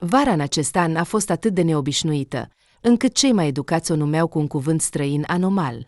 Vara în acest an a fost atât de neobișnuită, încât cei mai educați o numeau cu un cuvânt străin anomal.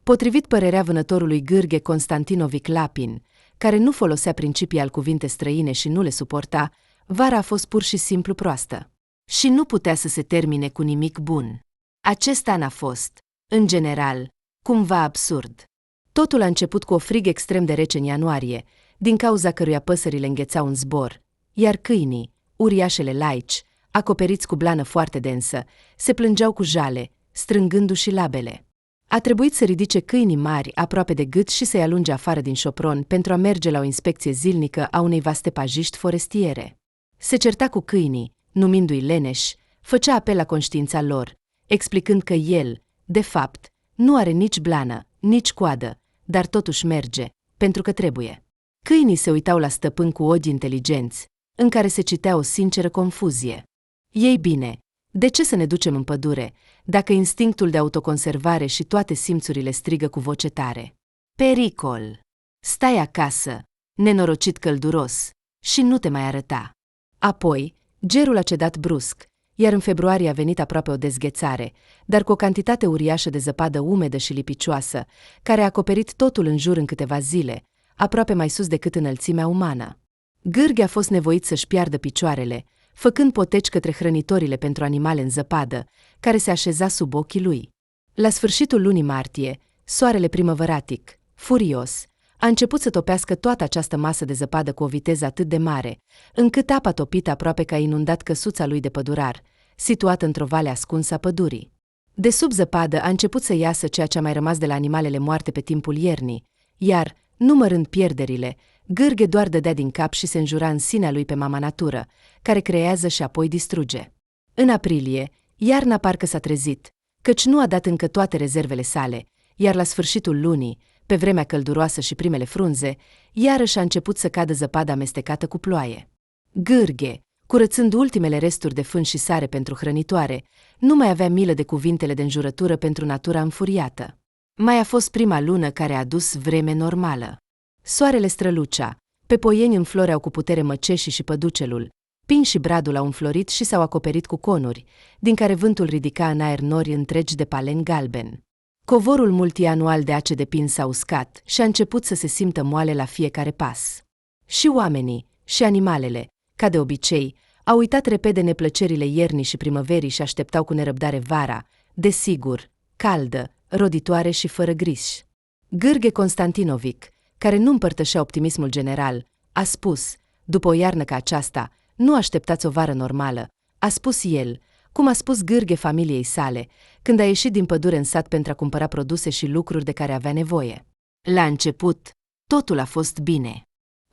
Potrivit părerea vânătorului Gheorghe Constantinovic Lapin, care nu folosea principii al cuvinte străine și nu le suporta, vara a fost pur și simplu proastă. Și nu putea să se termine cu nimic bun. Acest an a fost, în general, cumva absurd. Totul a început cu o frig extrem de rece în ianuarie, din cauza căruia păsările înghețau în zbor, iar câinii, uriașele laici, acoperiți cu blană foarte densă, se plângeau cu jale, strângându-și labele. A trebuit să ridice câinii mari aproape de gât și să-i alunge afară din șopron pentru a merge la o inspecție zilnică a unei vaste pajiști forestiere. Se certa cu câinii, numindu-i leneși, făcea apel la conștiința lor, explicând că el, de fapt, nu are nici blană, nici coadă, dar totuși merge, pentru că trebuie. Câinii se uitau la stăpân cu ochi inteligenți, în care se citea o sinceră confuzie. Ei bine, de ce să ne ducem în pădure, dacă instinctul de autoconservare și toate simțurile strigă cu voce tare? Pericol! Stai acasă, nenorocit călduros, și nu te mai arăta. Apoi, gerul a cedat brusc, iar în februarie a venit aproape o dezghețare, dar cu o cantitate uriașă de zăpadă umedă și lipicioasă, care a acoperit totul în jur în câteva zile, aproape mai sus decât înălțimea umană. Gheorghe a fost nevoit să-și piardă picioarele, făcând poteci către hrănitorile pentru animale în zăpadă, care se așeza sub ochii lui. La sfârșitul lunii martie, soarele primăvăratic, furios, a început să topească toată această masă de zăpadă cu o viteză atât de mare, încât apa topită aproape că a inundat căsuța lui de pădurar, situată într-o vale ascunsă a pădurii. De sub zăpadă a început să iasă ceea ce a mai rămas de la animalele moarte pe timpul iernii, iar, numărând pierderile, Gheorghe doar dădea din cap și se înjura în sinea lui pe mama natură, care creează și apoi distruge. În aprilie, iarna parcă s-a trezit, căci nu a dat încă toate rezervele sale, iar la sfârșitul lunii, pe vremea călduroasă și primele frunze, iarăși a început să cadă zăpadă amestecată cu ploaie. Gheorghe, curățând ultimele resturi de fân și sare pentru hrănitoare, nu mai avea milă de cuvintele de înjurătură pentru natura înfuriată. Mai a fost prima lună care a adus vreme normală. Soarele strălucea, pe poieni înfloreau cu putere măceșii și păducelul, pin și bradul au înflorit și s-au acoperit cu conuri, din care vântul ridica în aer nori întregi de palen galben. Covorul multianual de ace de pin s-a uscat și a început să se simtă moale la fiecare pas. Și oamenii, și animalele, ca de obicei, au uitat repede neplăcerile iernii și primăverii și așteptau cu nerăbdare vara, desigur, caldă, roditoare și fără griji. Gheorghe Constantinovic, care nu împărtășea optimismul general, a spus, după o iarnă ca aceasta, nu așteptați o vară normală, a spus el, cum a spus Gheorghe familiei sale, când a ieșit din pădure în sat pentru a cumpăra produse și lucruri de care avea nevoie. La început, totul a fost bine.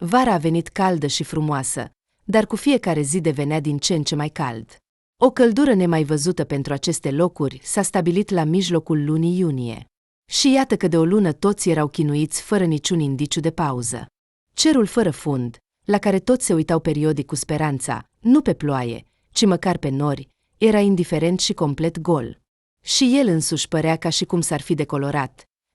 Vara a venit caldă și frumoasă, dar cu fiecare zi devenea din ce în ce mai cald. O căldură nemai văzută pentru aceste locuri s-a stabilit la mijlocul lunii iunie. Și iată că de o lună toți erau chinuiți fără niciun indiciu de pauză. Cerul fără fund, la care toți se uitau periodic cu speranța, nu pe ploaie, ci măcar pe nori, era indiferent și complet gol. Și el însuși părea ca și cum s-ar fi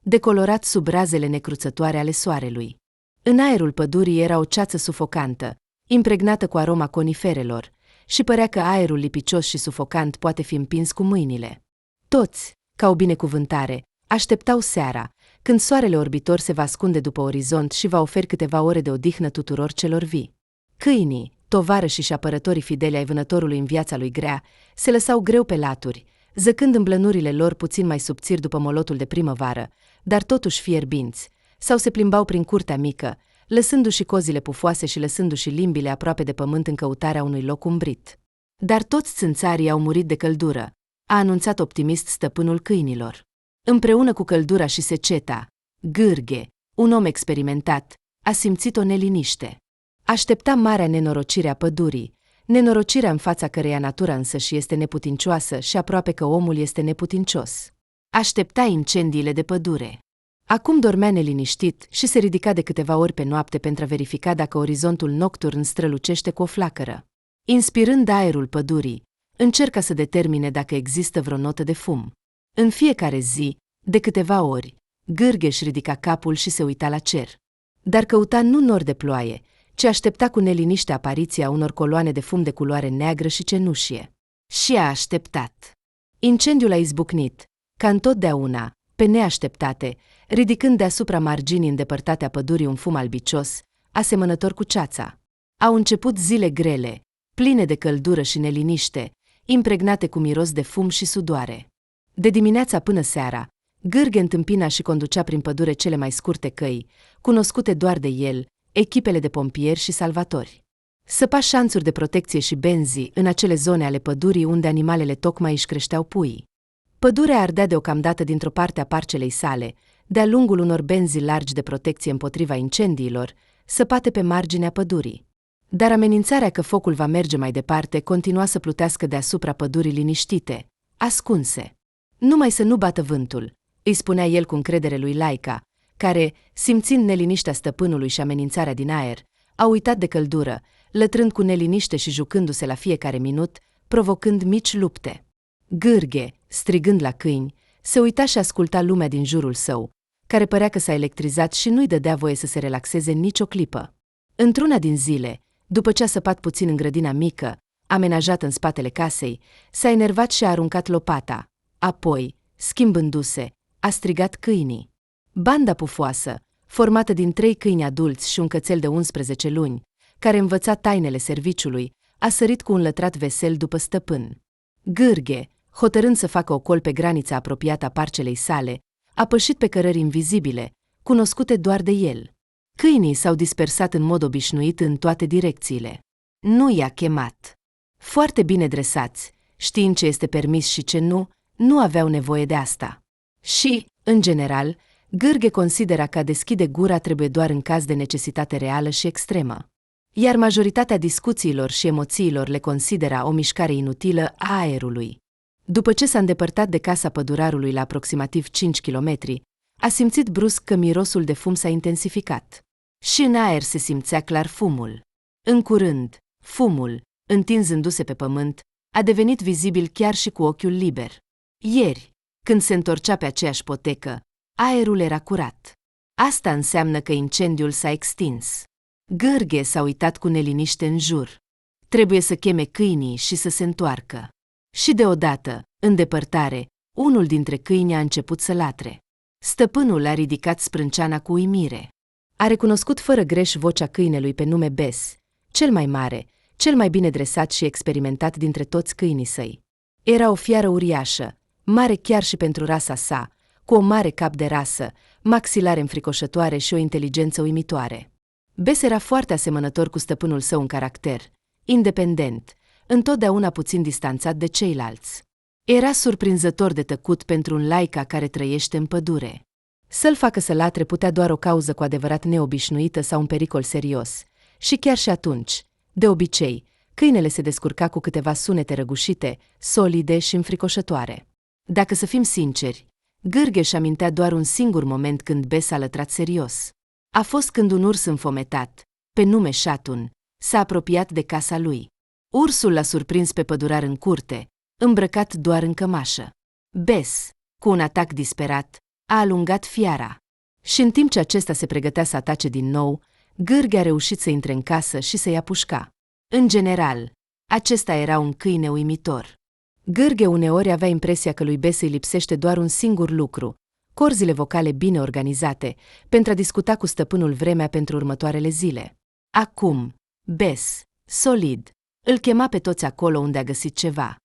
decolorat sub razele necruțătoare ale soarelui. În aerul pădurii era o ceață sufocantă, impregnată cu aroma coniferelor, și părea că aerul lipicios și sufocant poate fi împins cu mâinile. Toți, ca o binecuvântare, așteptau seara, când soarele orbitor se va ascunde după orizont și va oferi câteva ore de odihnă tuturor celor vii. Câinii, tovarășii și apărătorii fideli ai vânătorului în viața lui grea, se lăsau greu pe laturi, zăcând în blănurile lor puțin mai subțiri după molotul de primăvară, dar totuși fierbinți, sau se plimbau prin curtea mică, lăsându-și cozile pufoase și lăsându-și limbile aproape de pământ în căutarea unui loc umbrit. Dar toți țânțarii au murit de căldură, a anunțat optimist stăpânul câinilor. Împreună cu căldura și seceta, Gheorghe, un om experimentat, a simțit o neliniște. Aștepta marea nenorocire a pădurii, nenorocirea în fața căreia natura însăși este neputincioasă și aproape că omul este neputincios. Aștepta incendiile de pădure. Acum dormea neliniștit și se ridica de câteva ori pe noapte pentru a verifica dacă orizontul nocturn strălucește cu o flacără. Inspirând aerul pădurii, încerca să determine dacă există vreo notă de fum. În fiecare zi, de câteva ori, Gheorghe își ridica capul și se uita la cer. Dar căuta nu nori de ploaie, ci aștepta cu neliniște apariția unor coloane de fum de culoare neagră și cenușie. Și a așteptat. Incendiul a izbucnit, ca întotdeauna, pe neașteptate, ridicând deasupra marginii îndepărtate a pădurii un fum albicios, asemănător cu ceața. Au început zile grele, pline de căldură și neliniște, impregnate cu miros de fum și sudoare. De dimineața până seara, Gârghe întâmpina și conducea prin pădure cele mai scurte căi, cunoscute doar de el, echipele de pompieri și salvatori. Săpa șanțuri de protecție și benzii în acele zone ale pădurii unde animalele tocmai își creșteau puii. Pădurea ardea deocamdată dintr-o parte a parcelei sale, de-a lungul unor benzi largi de protecție împotriva incendiilor, săpate pe marginea pădurii. Dar amenințarea că focul va merge mai departe continua să plutească deasupra pădurii liniștite, ascunse. Numai să nu bată vântul, îi spunea el cu încredere lui Laica, care, simțind neliniștea stăpânului și amenințarea din aer, a uitat de căldură, lătrând cu neliniște și jucându-se la fiecare minut, provocând mici lupte. Gârghe, strigând la câini, se uita și asculta lumea din jurul său, care părea că s-a electrizat și nu-i dădea voie să se relaxeze nicio clipă. Într-una din zile, după ce a săpat puțin în grădina mică, amenajată în spatele casei, s-a enervat și a aruncat lopata. Apoi, schimbându-se, a strigat câinii. Banda pufoasă, formată din 3 câini adulți și un cățel de 11 luni, care învăța tainele serviciului, a sărit cu un lătrat vesel după stăpân. Gârghe, hotărând să facă ocol pe granița apropiată a parcelei sale, a pășit pe cărări invizibile, cunoscute doar de el. Câinii s-au dispersat în mod obișnuit în toate direcțiile. Nu i-a chemat. Foarte bine dresați, știind ce este permis și ce nu, nu aveau nevoie de asta. Și, în general, Gârghe considera că a deschide gura trebuie doar în caz de necesitate reală și extremă. Iar majoritatea discuțiilor și emoțiilor le considera o mișcare inutilă a aerului. După ce s-a îndepărtat de casa pădurarului la aproximativ 5 kilometri, a simțit brusc că mirosul de fum s-a intensificat. Și în aer se simțea clar fumul. În curând, fumul, întinzându-se pe pământ, a devenit vizibil chiar și cu ochiul liber. Ieri, când se întorcea pe aceeași potecă, aerul era curat. Asta înseamnă că incendiul s-a extins. Gârghe s-a uitat cu neliniște în jur. Trebuie să cheme câinii și să se întoarcă. Și deodată, în depărtare, unul dintre câini a început să latre. Stăpânul a ridicat sprânceana cu uimire. A recunoscut fără greș vocea câinelui pe nume Bes, cel mai mare, cel mai bine dresat și experimentat dintre toți câinii săi. Era o fiară uriașă, mare chiar și pentru rasa sa, cu o mare cap de rasă, maxilare înfricoșătoare și o inteligență uimitoare. Bes era foarte asemănător cu stăpânul său în caracter, independent, întotdeauna puțin distanțat de ceilalți. Era surprinzător de tăcut pentru un Laica care trăiește în pădure. Să-l facă să latre putea doar o cauză cu adevărat neobișnuită sau un pericol serios. Și chiar și atunci, de obicei, câinele se descurca cu câteva sunete răgușite, solide și înfricoșătoare. Dacă să fim sinceri, Gârghe își amintea doar un singur moment când Bes a lătrat serios. A fost când un urs înfometat, pe nume Șatun, s-a apropiat de casa lui. Ursul l-a surprins pe pădurar în curte, îmbrăcat doar în cămașă. Bes, cu un atac disperat, a alungat fiara. Și în timp ce acesta se pregătea să atace din nou, Gârghe a reușit să intre în casă și să ia pușca. În general, acesta era un câine uimitor. Gârghe uneori avea impresia că lui Bes îi lipsește doar un singur lucru, corzile vocale bine organizate, pentru a discuta cu stăpânul vremea pentru următoarele zile. Acum, Bes, solid, îl chema pe toți acolo unde a găsit ceva.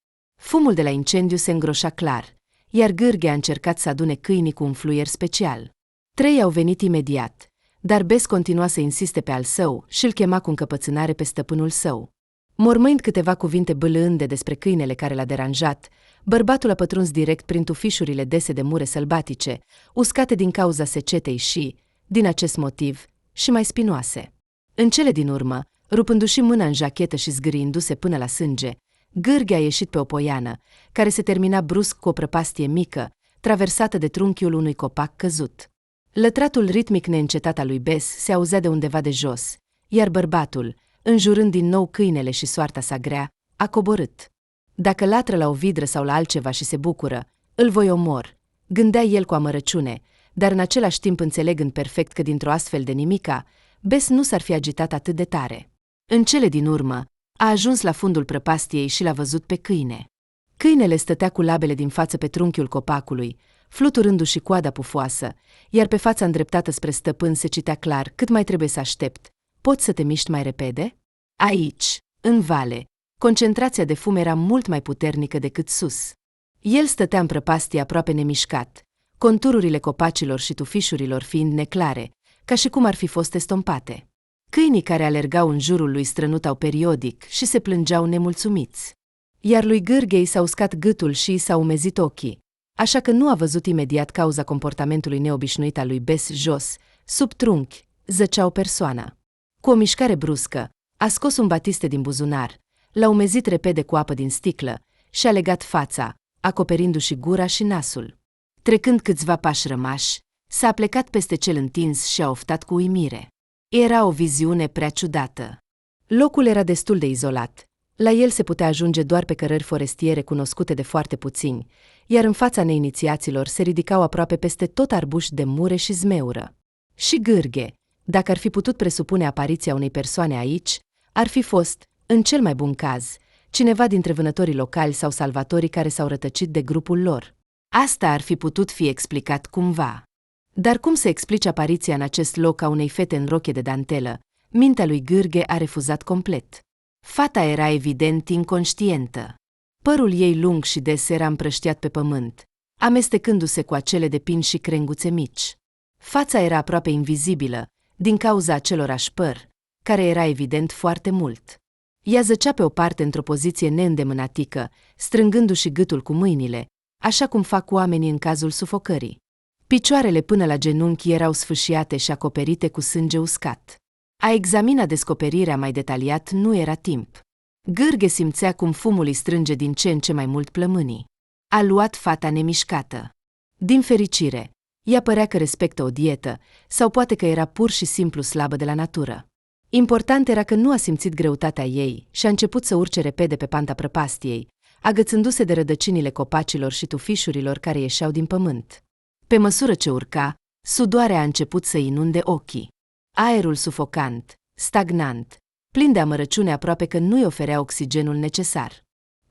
Fumul de la incendiu se îngroșa clar, iar Gârghe a încercat să adune câinii cu un fluier special. 3 au venit imediat, dar Bes continua să insiste pe al său și îl chema cu încăpățânare pe stăpânul său. Mormâind câteva cuvinte bâlâânde despre câinele care l-a deranjat, bărbatul a pătruns direct prin tufișurile dese de mure sălbatice, uscate din cauza secetei și, din acest motiv, și mai spinoase. În cele din urmă, rupându-și mâna în jachetă și zgâriindu-se până la sânge, Gârghe a ieșit pe o poiană, care se termina brusc cu o prăpastie mică, traversată de trunchiul unui copac căzut. Lătratul ritmic neîncetat al lui Bes se auzea de undeva de jos, iar bărbatul, înjurând din nou câinele și soarta sa grea, a coborât. Dacă latră la o vidră sau la altceva și se bucură, îl voi omor, gândea el cu amărăciune, dar în același timp înțelegând perfect că dintr-o astfel de nimica, Bess nu s-ar fi agitat atât de tare. În cele din urmă, a ajuns la fundul prăpastiei și l-a văzut pe câine. Câinele stătea cu labele din față pe trunchiul copacului, fluturându-și coada pufoasă, iar pe fața îndreptată spre stăpân se citea clar: cât mai trebuie să aștept. Poți să te miști mai repede? Aici, în vale, concentrația de fum era mult mai puternică decât sus. El stătea în prăpastie aproape nemișcat, contururile copacilor și tufișurilor fiind neclare, ca și cum ar fi fost estompate. Câinii care alergau în jurul lui strănutau periodic și se plângeau nemulțumiți. Iar lui Gârghe i s-a uscat gâtul și i s-a umezit ochii, așa că nu a văzut imediat cauza comportamentului neobișnuit al lui Bess. Jos, sub trunchi, zăcea o persoană. Cu o mișcare bruscă, a scos un batiste din buzunar, l-a umezit repede cu apă din sticlă și a legat fața, acoperindu-și gura și nasul. Trecând câțiva pași rămași, s-a plecat peste cel întins și a oftat cu uimire. Era o viziune prea ciudată. Locul era destul de izolat. La el se putea ajunge doar pe cărări forestiere cunoscute de foarte puțini, iar în fața neinițiaților se ridicau aproape peste tot arbuși de mure și zmeură. Și Gârghe, dacă ar fi putut presupune apariția unei persoane aici, ar fi fost, în cel mai bun caz, cineva dintre vânătorii locali sau salvatorii care s-au rătăcit de grupul lor. Asta ar fi putut fi explicat cumva. Dar cum să explice apariția în acest loc a unei fete în roche de dantelă? Mintea lui Gârghe a refuzat complet. Fata era evident inconștientă. Părul ei lung și des era împrăștiat pe pământ, amestecându-se cu acele de pin și crenguțe mici. Fața era aproape invizibilă, din cauza acelorași păr, care era evident foarte mult. Ea zăcea pe o parte într-o poziție neîndemânatică, strângându-și gâtul cu mâinile, așa cum fac oamenii în cazul sufocării. Picioarele până la genunchi erau sfâșiate și acoperite cu sânge uscat. A examina descoperirea mai detaliat nu era timp. Gârghe simțea cum fumul îi strânge din ce în ce mai mult plămânii. A luat fata nemișcată. Din fericire, ea părea că respectă o dietă, sau poate că era pur și simplu slabă de la natură. Important era că nu a simțit greutatea ei și a început să urce repede pe panta prăpastiei, agățându-se de rădăcinile copacilor și tufișurilor care ieșeau din pământ. Pe măsură ce urca, sudoarea a început să inunde ochii. Aerul sufocant, stagnant, plin de amărăciune aproape că nu-i oferea oxigenul necesar.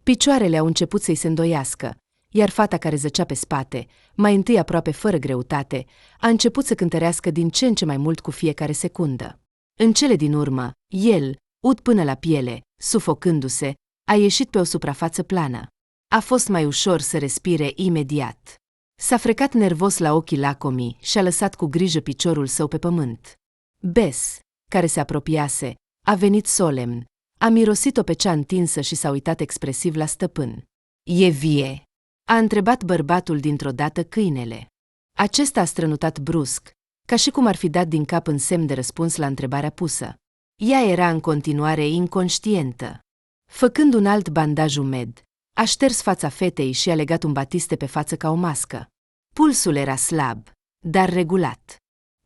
Picioarele au început să-i se îndoiască, iar fata care zăcea pe spate, mai întâi aproape fără greutate, a început să cântărească din ce în ce mai mult cu fiecare secundă. În cele din urmă, el, ud până la piele, sufocându-se, a ieșit pe o suprafață plană. A fost mai ușor să respire imediat. S-a frecat nervos la ochii lacomii și a lăsat cu grijă piciorul său pe pământ. Bess, care se apropiase, a venit solemn, a mirosit-o pe cea întinsă și s-a uitat expresiv la stăpân. "E vie?" a întrebat bărbatul dintr-o dată câinele. Acesta a strănutat brusc, ca și cum ar fi dat din cap în semn de răspuns la întrebarea pusă. Ea era în continuare inconștientă. Făcând un alt bandaj umed, a șters fața fetei și a legat un batiste pe față ca o mască. Pulsul era slab, dar regulat.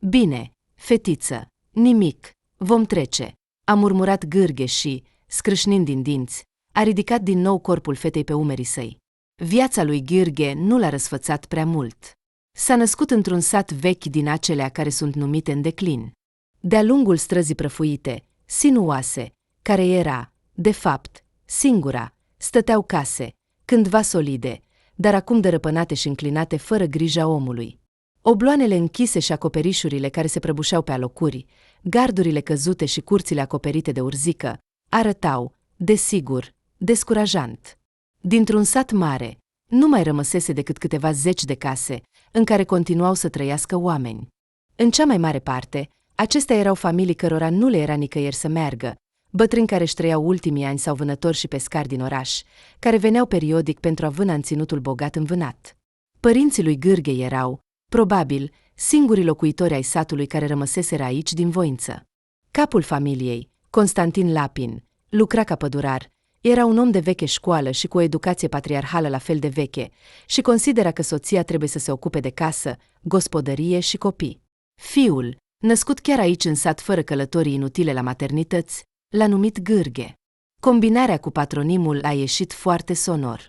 "Bine, fetiță, nimic, vom trece," a murmurat Gârghe și, scrâșnind din dinți, a ridicat din nou corpul fetei pe umerii săi. Viața lui Gârghe nu l-a răsfățat prea mult. S-a născut într-un sat vechi din acelea care sunt numite în declin. De-a lungul străzii prăfuite, sinuoase, care era, de fapt, singura, stăteau case, cândva solide, dar acum dărăpânate și înclinate fără grija omului. Obloanele închise și acoperișurile care se prăbușeau pe alocuri, gardurile căzute și curțile acoperite de urzică, arătau, desigur, descurajant. Dintr-un sat mare, nu mai rămăsese decât câteva zeci de case, în care continuau să trăiască oameni. În cea mai mare parte, acestea erau familii cărora nu le era nicăieri să meargă, bătrâni care își trăiau ultimii ani sau vânători și pescari din oraș, care veneau periodic pentru a vâna în ținutul bogat învânat. Părinții lui Gârghe erau, probabil, singurii locuitori ai satului care rămăseseră aici din voință. Capul familiei, Constantin Lapin, lucra ca pădurar, era un om de veche școală și cu o educație patriarhală la fel de veche și considera că soția trebuie să se ocupe de casă, gospodărie și copii. Fiul, născut chiar aici în sat fără călătorii inutile la maternități, l-a numit Gârghe. Combinarea cu patronimul a ieșit foarte sonor.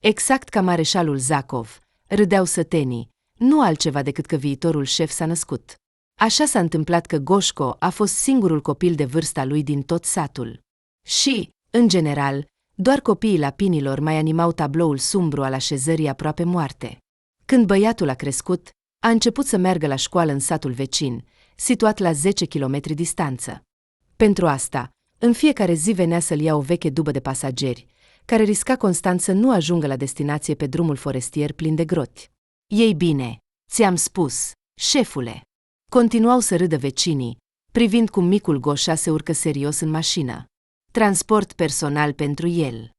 Exact ca mareșalul Zacov, râdeau sătenii, nu altceva decât că viitorul șef s-a născut. Așa s-a întâmplat că Goșco a fost singurul copil de vârsta lui din tot satul. Și, în general, doar copiii lapinilor mai animau tabloul sumbru al așezării aproape moarte. Când băiatul a crescut, a început să meargă la școală în satul vecin, situat la 10 kilometri distanță. Pentru asta, în fiecare zi venea să-l ia o veche dubă de pasageri, care risca constant să nu ajungă la destinație pe drumul forestier plin de groti. Ei bine, ți-am spus, șefule. Continuau să râdă vecinii, privind cum micul Goșa se urcă serios în mașină. Transport personal pentru el.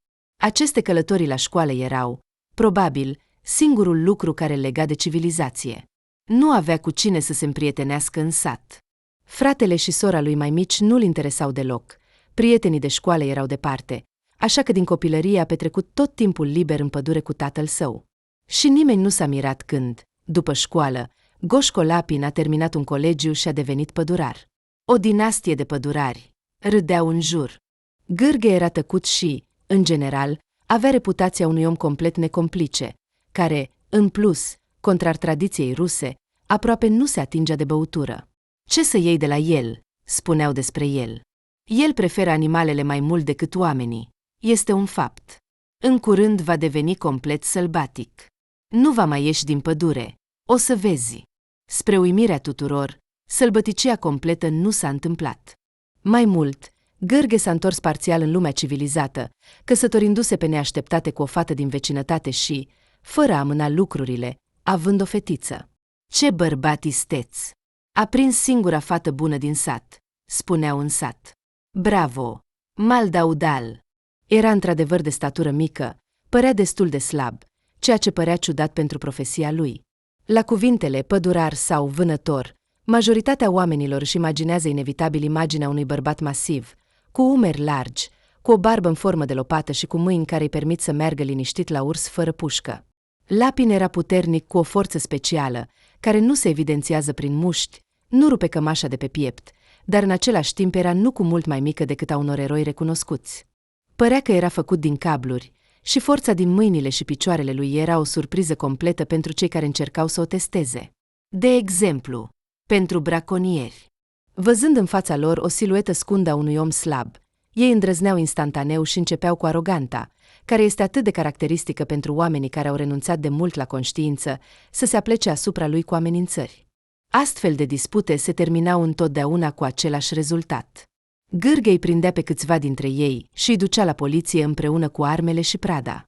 Aceste călătorii la școală erau, probabil, singurul lucru care îl lega de civilizație. Nu avea cu cine să se împrietenească în sat. Fratele și sora lui mai mici nu-l interesau deloc, prietenii de școală erau departe, așa că din copilărie a petrecut tot timpul liber în pădure cu tatăl său. Și nimeni nu s-a mirat când, după școală, Goșco Lapin a terminat un colegiu și a devenit pădurar. O dinastie de pădurari. Râdeau în jur. Gârghe era tăcut și, în general, avea reputația unui om complet necomplice, care, în plus, contrar tradiției ruse, aproape nu se atingea de băutură. Ce să iei de la el, spuneau despre el. El preferă animalele mai mult decât oamenii. Este un fapt. În curând va deveni complet sălbatic. Nu va mai ieși din pădure. O să vezi. Spre uimirea tuturor, sălbăticia completă nu s-a întâmplat. Mai mult, Gârghe s-a întors parțial în lumea civilizată, căsătorindu-se pe neașteptate cu o fată din vecinătate și, fără a amâna lucrurile, având o fetiță. Ce bărbat isteț! A prins singura fată bună din sat, spuneau în sat. Bravo! Maldaudal! Era într-adevăr de statură mică, părea destul de slab, ceea ce părea ciudat pentru profesia lui. La cuvintele pădurar sau vânător, majoritatea oamenilor își imaginează inevitabil imaginea unui bărbat masiv, cu umeri largi, cu o barbă în formă de lopată și cu mâini care îi permit să meargă liniștit la urs fără pușcă. Lapin era puternic cu o forță specială, care nu se evidențiază prin muști, nu rupe cămașa de pe piept, dar în același timp era nu cu mult mai mică decât a unor eroi recunoscuți. Părea că era făcut din cabluri, și forța din mâinile și picioarele lui era o surpriză completă pentru cei care încercau să o testeze. De exemplu, pentru braconieri. Văzând în fața lor o siluetă scundă a unui om slab, ei îndrăzneau instantaneu și începeau cu aroganta, care este atât de caracteristică pentru oamenii care au renunțat de mult la conștiință, să se aplece asupra lui cu amenințări. Astfel de dispute se terminau întotdeauna cu același rezultat. Gârghe îi prindea pe câțiva dintre ei și îi ducea la poliție împreună cu armele și prada.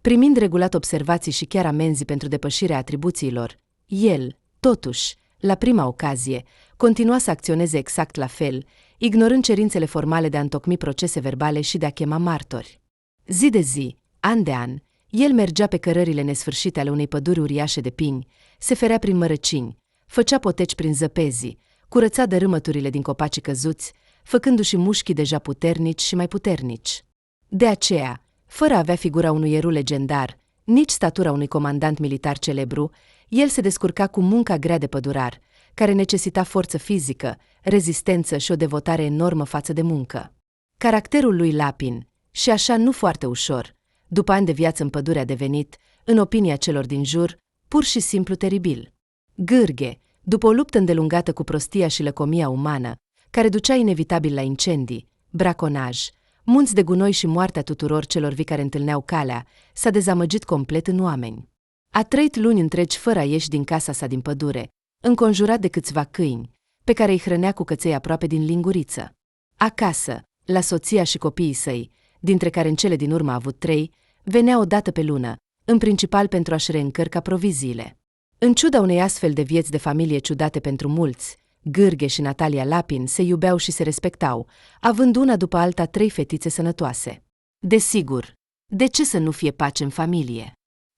Primind regulat observații și chiar amenzi pentru depășirea atribuțiilor, el, totuși, la prima ocazie, continua să acționeze exact la fel, ignorând cerințele formale de a întocmi procese verbale și de a chema martori. Zi de zi, an de an, el mergea pe cărările nesfârșite ale unei păduri uriașe de pini, se ferea prin mărăcini, făcea poteci prin zăpezii, curăța dărâmăturile din copacii căzuți, făcându-și mușchii deja puternici și mai puternici. De aceea, fără a avea figura unui erou legendar, nici statura unui comandant militar celebru, el se descurca cu munca grea de pădurar, care necesita forță fizică, rezistență și o devotare enormă față de muncă. Caracterul lui Lapin, și așa nu foarte ușor, după ani de viață în pădure a devenit, în opinia celor din jur, pur și simplu teribil. Gârghe, după o luptă îndelungată cu prostia și lăcomia umană, care ducea inevitabil la incendii, braconaj, munți de gunoi și moartea tuturor celor vii care întâlneau calea, s-a dezamăgit complet în oameni. A trăit luni întregi fără a ieși din casa sa din pădure, înconjurat de câțiva câini, pe care îi hrănea cu căței aproape din linguriță. Acasă, la soția și copiii săi, dintre care în cele din urmă a avut 3, venea o dată pe lună, în principal pentru a-și reîncărca proviziile. În ciuda unei astfel de vieți de familie ciudate pentru mulți, Gârghe și Natalia Lapin se iubeau și se respectau, având una după alta 3 fetițe sănătoase. Desigur, de ce să nu fie pace în familie?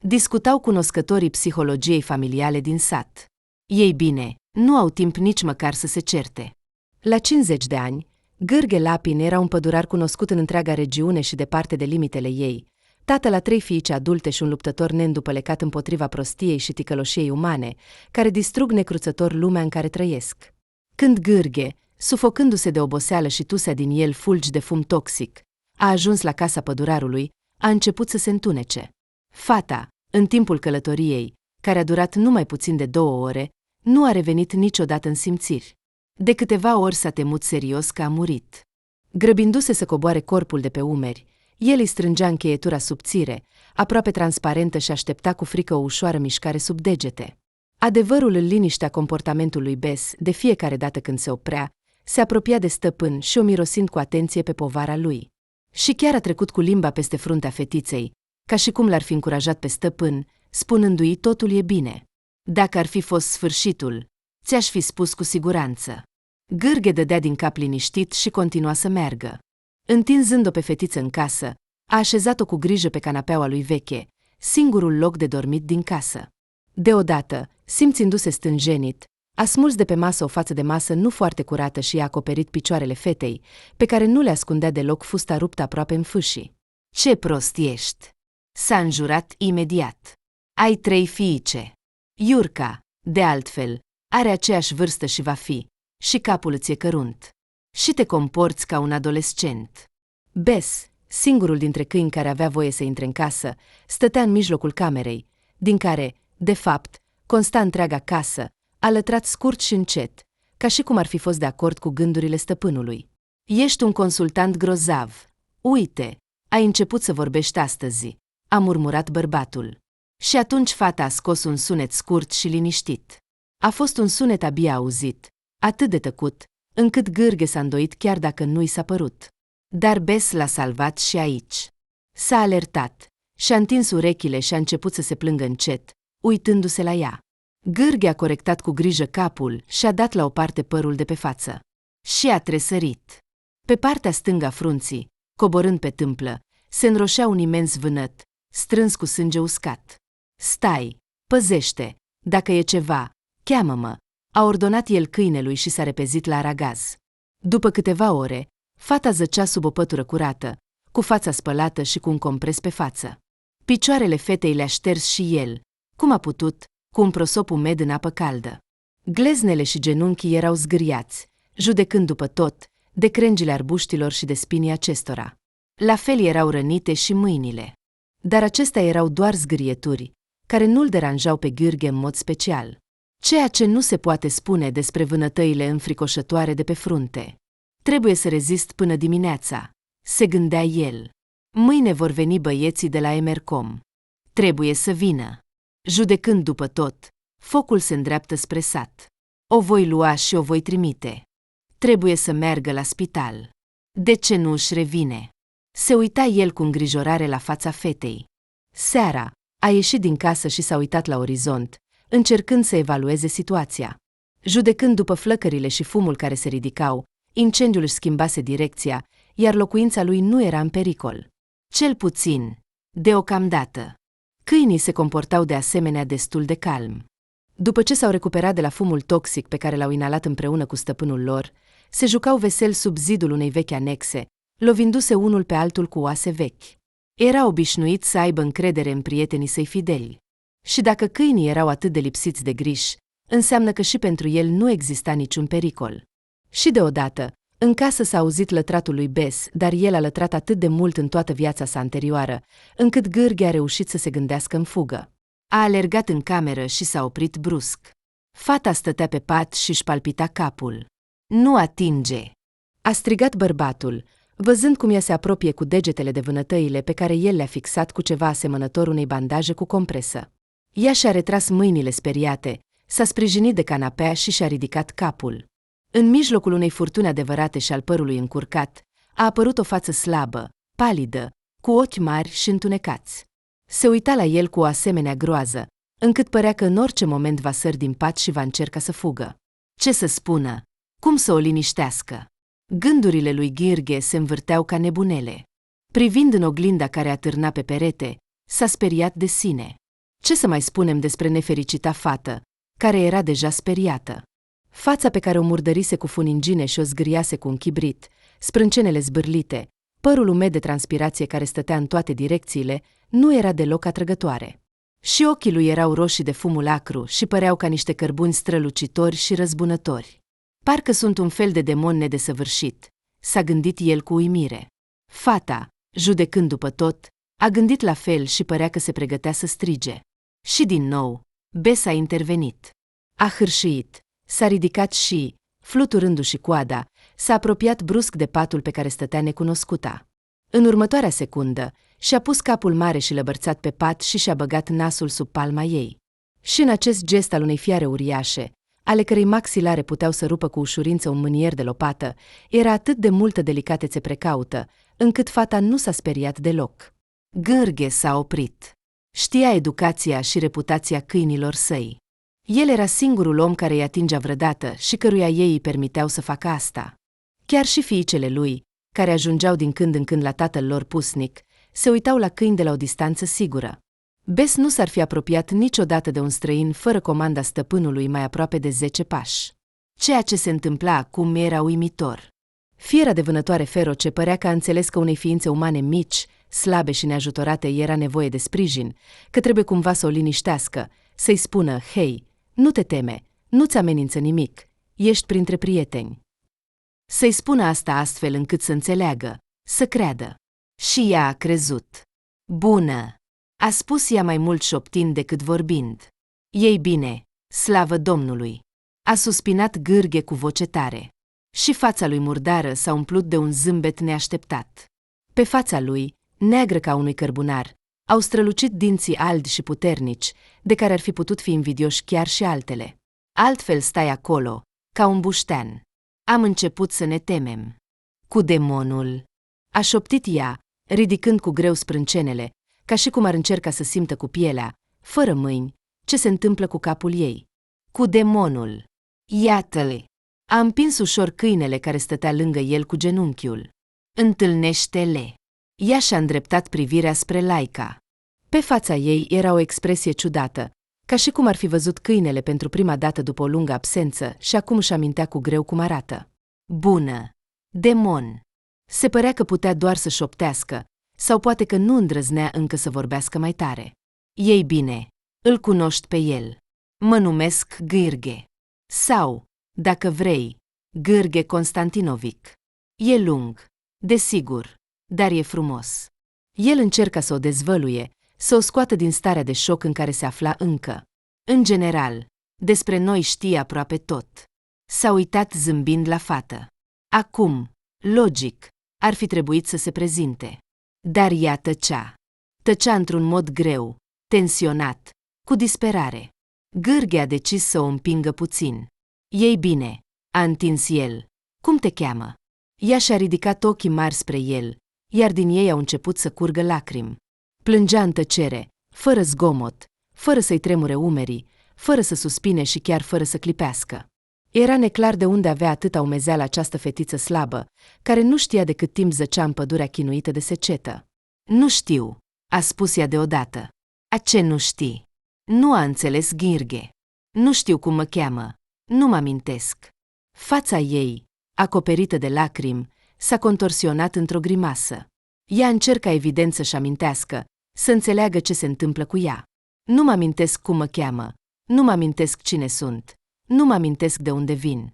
Discutau cunoscătorii psihologiei familiale din sat. Ei bine, nu au timp nici măcar să se certe. La 50 de ani, Gârghe Lapin era un pădurar cunoscut în întreaga regiune și departe de limitele ei, tată la 3 fiice adulte și un luptător neîndupălecat împotriva prostiei și ticăloșiei umane, care distrug necruțător lumea în care trăiesc. Când Gârghe, sufocându-se de oboseală și tusea din el fulgi de fum toxic, a ajuns la casa pădurarului, a început să se întunece. Fata, în timpul călătoriei, care a durat numai puțin de 2 ore, Nu a revenit niciodată în simțiri. De câteva ori s-a temut serios că a murit. Grăbindu-se să coboare corpul de pe umeri, el îi strângea încheietura subțire, aproape transparentă, și aștepta cu frică o ușoară mișcare sub degete. Adevărul îl liniștea comportamentul lui Bess. De fiecare dată când se oprea, se apropia de stăpân și o mirosind cu atenție pe povara lui. Și chiar a trecut cu limba peste fruntea fetiței, ca și cum l-ar fi încurajat pe stăpân, spunându-i totul e bine. Dacă ar fi fost sfârșitul, ți-aș fi spus cu siguranță. Gârghe dădea din cap liniștit și continua să meargă. Întinzând-o pe fetiță în casă, a așezat-o cu grijă pe canapeaua lui veche, singurul loc de dormit din casă. Deodată, simțindu-se stânjenit, a smuls de pe masă o față de masă nu foarte curată și i-a acoperit picioarele fetei, pe care nu le ascundea deloc fusta ruptă aproape în fâșii. Ce prost ești! S-a înjurat imediat. Ai 3 fiice. Iurca, de altfel, are aceeași vârstă și va fi, și capul îți e cărunt. Și te comporți ca un adolescent. Bess, singurul dintre câini care avea voie să intre în casă, stătea în mijlocul camerei, din care, de fapt, consta întreaga casă, alătrat scurt și încet, ca și cum ar fi fost de acord cu gândurile stăpânului. Ești un consultant grozav. Uite, ai început să vorbești astăzi, a murmurat bărbatul. Și atunci fata a scos un sunet scurt și liniștit. A fost un sunet abia auzit, atât de tăcut, încât Gârghe s-a îndoit chiar dacă nu i s-a părut. Dar Bess l-a salvat și aici. S-a alertat, și-a întins urechile și a început să se plângă încet, uitându-se la ea. Gârghe a corectat cu grijă capul și a dat la o parte părul de pe față. Și a tresărit. Pe partea stângă a frunții, coborând pe tâmplă, se înroșea un imens vânăt, strâns cu sânge uscat. Stai, păzește, dacă e ceva, cheamă-mă, a ordonat el câinelui și s-a repezit la aragaz. După câteva ore, fata zăcea sub o pătură curată, cu fața spălată și cu un compres pe față. Picioarele fetei le-a șters și el, cum a putut, cu un prosop umed în apă caldă. Gleznele și genunchii erau zgâriați, judecând după tot, de crengile arbuștilor și de spinii acestora. La fel erau rănite și mâinile. Dar acestea erau doar zgârieturi, care nu-l deranjau pe Gârghe în mod special. Ceea ce nu se poate spune despre vânătăile înfricoșătoare de pe frunte. Trebuie să rezist până dimineața, se gândea el. Mâine vor veni băieții de la Emercom. Trebuie să vină. Judecând după tot, focul se îndreaptă spre sat. O voi lua și o voi trimite. Trebuie să meargă la spital. De ce nu își revine? Se uita el cu îngrijorare la fața fetei. Seara, a ieșit din casă și s-a uitat la orizont, încercând să evalueze situația. Judecând după flăcările și fumul care se ridicau, incendiul își schimbase direcția, iar locuința lui nu era în pericol. Cel puțin, deocamdată. Câinii se comportau de asemenea destul de calm. După ce s-au recuperat de la fumul toxic pe care l-au inalat împreună cu stăpânul lor, se jucau vesel sub zidul unei vechi anexe, lovindu-se unul pe altul cu oase vechi. Era obișnuit să aibă încredere în prietenii săi fideli. Și dacă câinii erau atât de lipsiți de griji, înseamnă că și pentru el nu exista niciun pericol. Și deodată, în casă s-a auzit lătratul lui Bess, dar el a lătrat atât de mult în toată viața sa anterioară, încât Gârghe a reușit să se gândească în fugă. A alergat în cameră și s-a oprit brusc. Fata stătea pe pat și își palpita capul. Nu atinge! A strigat bărbatul, văzând cum ea se apropie cu degetele de vânătăile pe care el le-a fixat cu ceva asemănător unei bandaje cu compresă. Ea și-a retras mâinile speriate, s-a sprijinit de canapea și și-a ridicat capul. În mijlocul unei furtuni adevărate și al părului încurcat, a apărut o față slabă, palidă, cu ochi mari și întunecați. Se uita la el cu o asemenea groază, încât părea că în orice moment va sări din pat și va încerca să fugă. Ce să spună? Cum să o liniștească? Gândurile lui Gârghe se învârteau ca nebunele. Privind în oglinda care atârna pe perete, s-a speriat de sine. Ce să mai spunem despre nefericita fată, care era deja speriată? Fața pe care o murdărise cu funingine și o zgâriase cu un chibrit, sprâncenele zbârlite, părul umed de transpirație care stătea în toate direcțiile, nu era deloc atrăgătoare. Și ochii lui erau roșii de fumul acru și păreau ca niște cărbuni strălucitori și răzbunători. Parcă sunt un fel de demon nedesăvârșit, s-a gândit el cu uimire. Fata, judecând după tot, a gândit la fel și părea că se pregătea să strige. Și din nou, Bess a intervenit. A hârșâit, s-a ridicat și, fluturându-și coada, s-a apropiat brusc de patul pe care stătea necunoscuta. În următoarea secundă, și-a pus capul mare și lăbărțat pe pat și și-a băgat nasul sub palma ei. Și în acest gest al unei fiare uriașe, ale cărei maxilare puteau să rupă cu ușurință un mânier de lopată, era atât de multă delicatețe precaută, încât fata nu s-a speriat deloc. Gârghe s-a oprit. Știa educația și reputația câinilor săi. El era singurul om care îi atingea vreodată și căruia ei îi permiteau să facă asta. Chiar și fiicele lui, care ajungeau din când în când la tatăl lor pusnic, se uitau la câini de la o distanță sigură. Bess nu s-ar fi apropiat niciodată de un străin fără comanda stăpânului mai aproape de 10 pași. Ceea ce se întâmpla acum era uimitor. Fiera de vânătoare feroce părea că a înțeles că unei ființe umane mici, slabe și neajutorate era nevoie de sprijin, că trebuie cumva să o liniștească, să-i spună, hei, nu te teme, nu-ți amenință nimic, ești printre prieteni. Să-i spună asta astfel încât să înțeleagă, să creadă. Și ea a crezut. Bună! A spus ea mai mult șoptind decât vorbind. Ei bine, slavă Domnului! A suspinat Gârghe cu voce tare. Și fața lui murdară s-a umplut de un zâmbet neașteptat. Pe fața lui, neagră ca unui cărbunar, au strălucit dinții albi și puternici, de care ar fi putut fi invidioși chiar și altele. Altfel stai acolo, ca un buștean. Am început să ne temem. Cu demonul. A șoptit ea, ridicând cu greu sprâncenele, ca și cum ar încerca să simtă cu pielea, fără mâini, ce se întâmplă cu capul ei. Cu demonul. Iată-le! A împins ușor câinele care stătea lângă el cu genunchiul. Întâlnește-le! Ea și-a îndreptat privirea spre Laica. Pe fața ei era o expresie ciudată, ca și cum ar fi văzut câinele pentru prima dată după o lungă absență și acum își amintea cu greu cum arată. Bună! Demon! Se părea că putea doar să șoptească, sau poate că nu îndrăznea încă să vorbească mai tare. Ei bine, îl cunoști pe el. Mă numesc Gârghe. Sau, dacă vrei, Gârghe Constantinovic. E lung, desigur, dar e frumos. El încerca să o dezvăluie, să o scoată din starea de șoc în care se afla încă. În general, despre noi știe aproape tot. S-a uitat zâmbind la fată. Acum, logic, ar fi trebuit să se prezinte. Dar ea tăcea. Tăcea într-un mod greu, tensionat, cu disperare. Gârghe a decis să o împingă puțin. Ei bine, a întins el. Cum te cheamă? Ea și-a ridicat ochii mari spre el, iar din ei au început să curgă lacrimi. Plângea în tăcere, fără zgomot, fără să-i tremure umerii, fără să suspine și chiar fără să clipească. Era neclar de unde avea atâta umezeală această fetiță slabă, care nu știa de cât timp zăcea în pădurea chinuită de secetă. Nu știu, a spus ea deodată. A ce nu știi? Nu a înțeles Gârghe. Nu știu cum mă cheamă. Nu mă amintesc. Fața ei, acoperită de lacrimi, s-a contorsionat într-o grimasă. Ea încerca evident să-și amintească, să înțeleagă ce se întâmplă cu ea. Nu mă amintesc cum mă cheamă. Nu mă amintesc cine sunt. Nu mă amintesc de unde vin.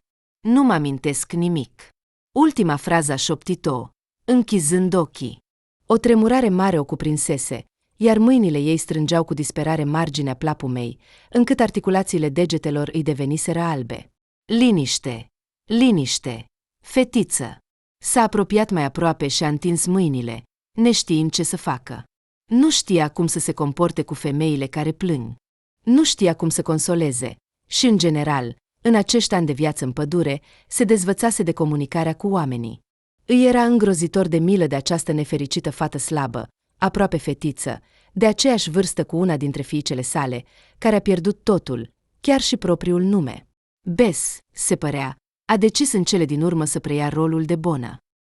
Nu mă amintesc nimic. Ultima frază a șoptit-o, închizând ochii. O tremurare mare o cuprinsese, iar mâinile ei strângeau cu disperare marginea plapumei, încât articulațiile degetelor îi deveniseră albe. Liniște! Liniște! Fetiță! S-a apropiat mai aproape și a întins mâinile, neștiind ce să facă. Nu știa cum să se comporte cu femeile care plâng. Nu știa cum să consoleze. Și, în general, în acești ani de viață în pădure, se dezvățase de comunicarea cu oamenii. Îi era îngrozitor de milă de această nefericită fată slabă, aproape fetiță, de aceeași vârstă cu una dintre fiicele sale, care a pierdut totul, chiar și propriul nume. Bess, se părea, a decis în cele din urmă să preia rolul de bonă.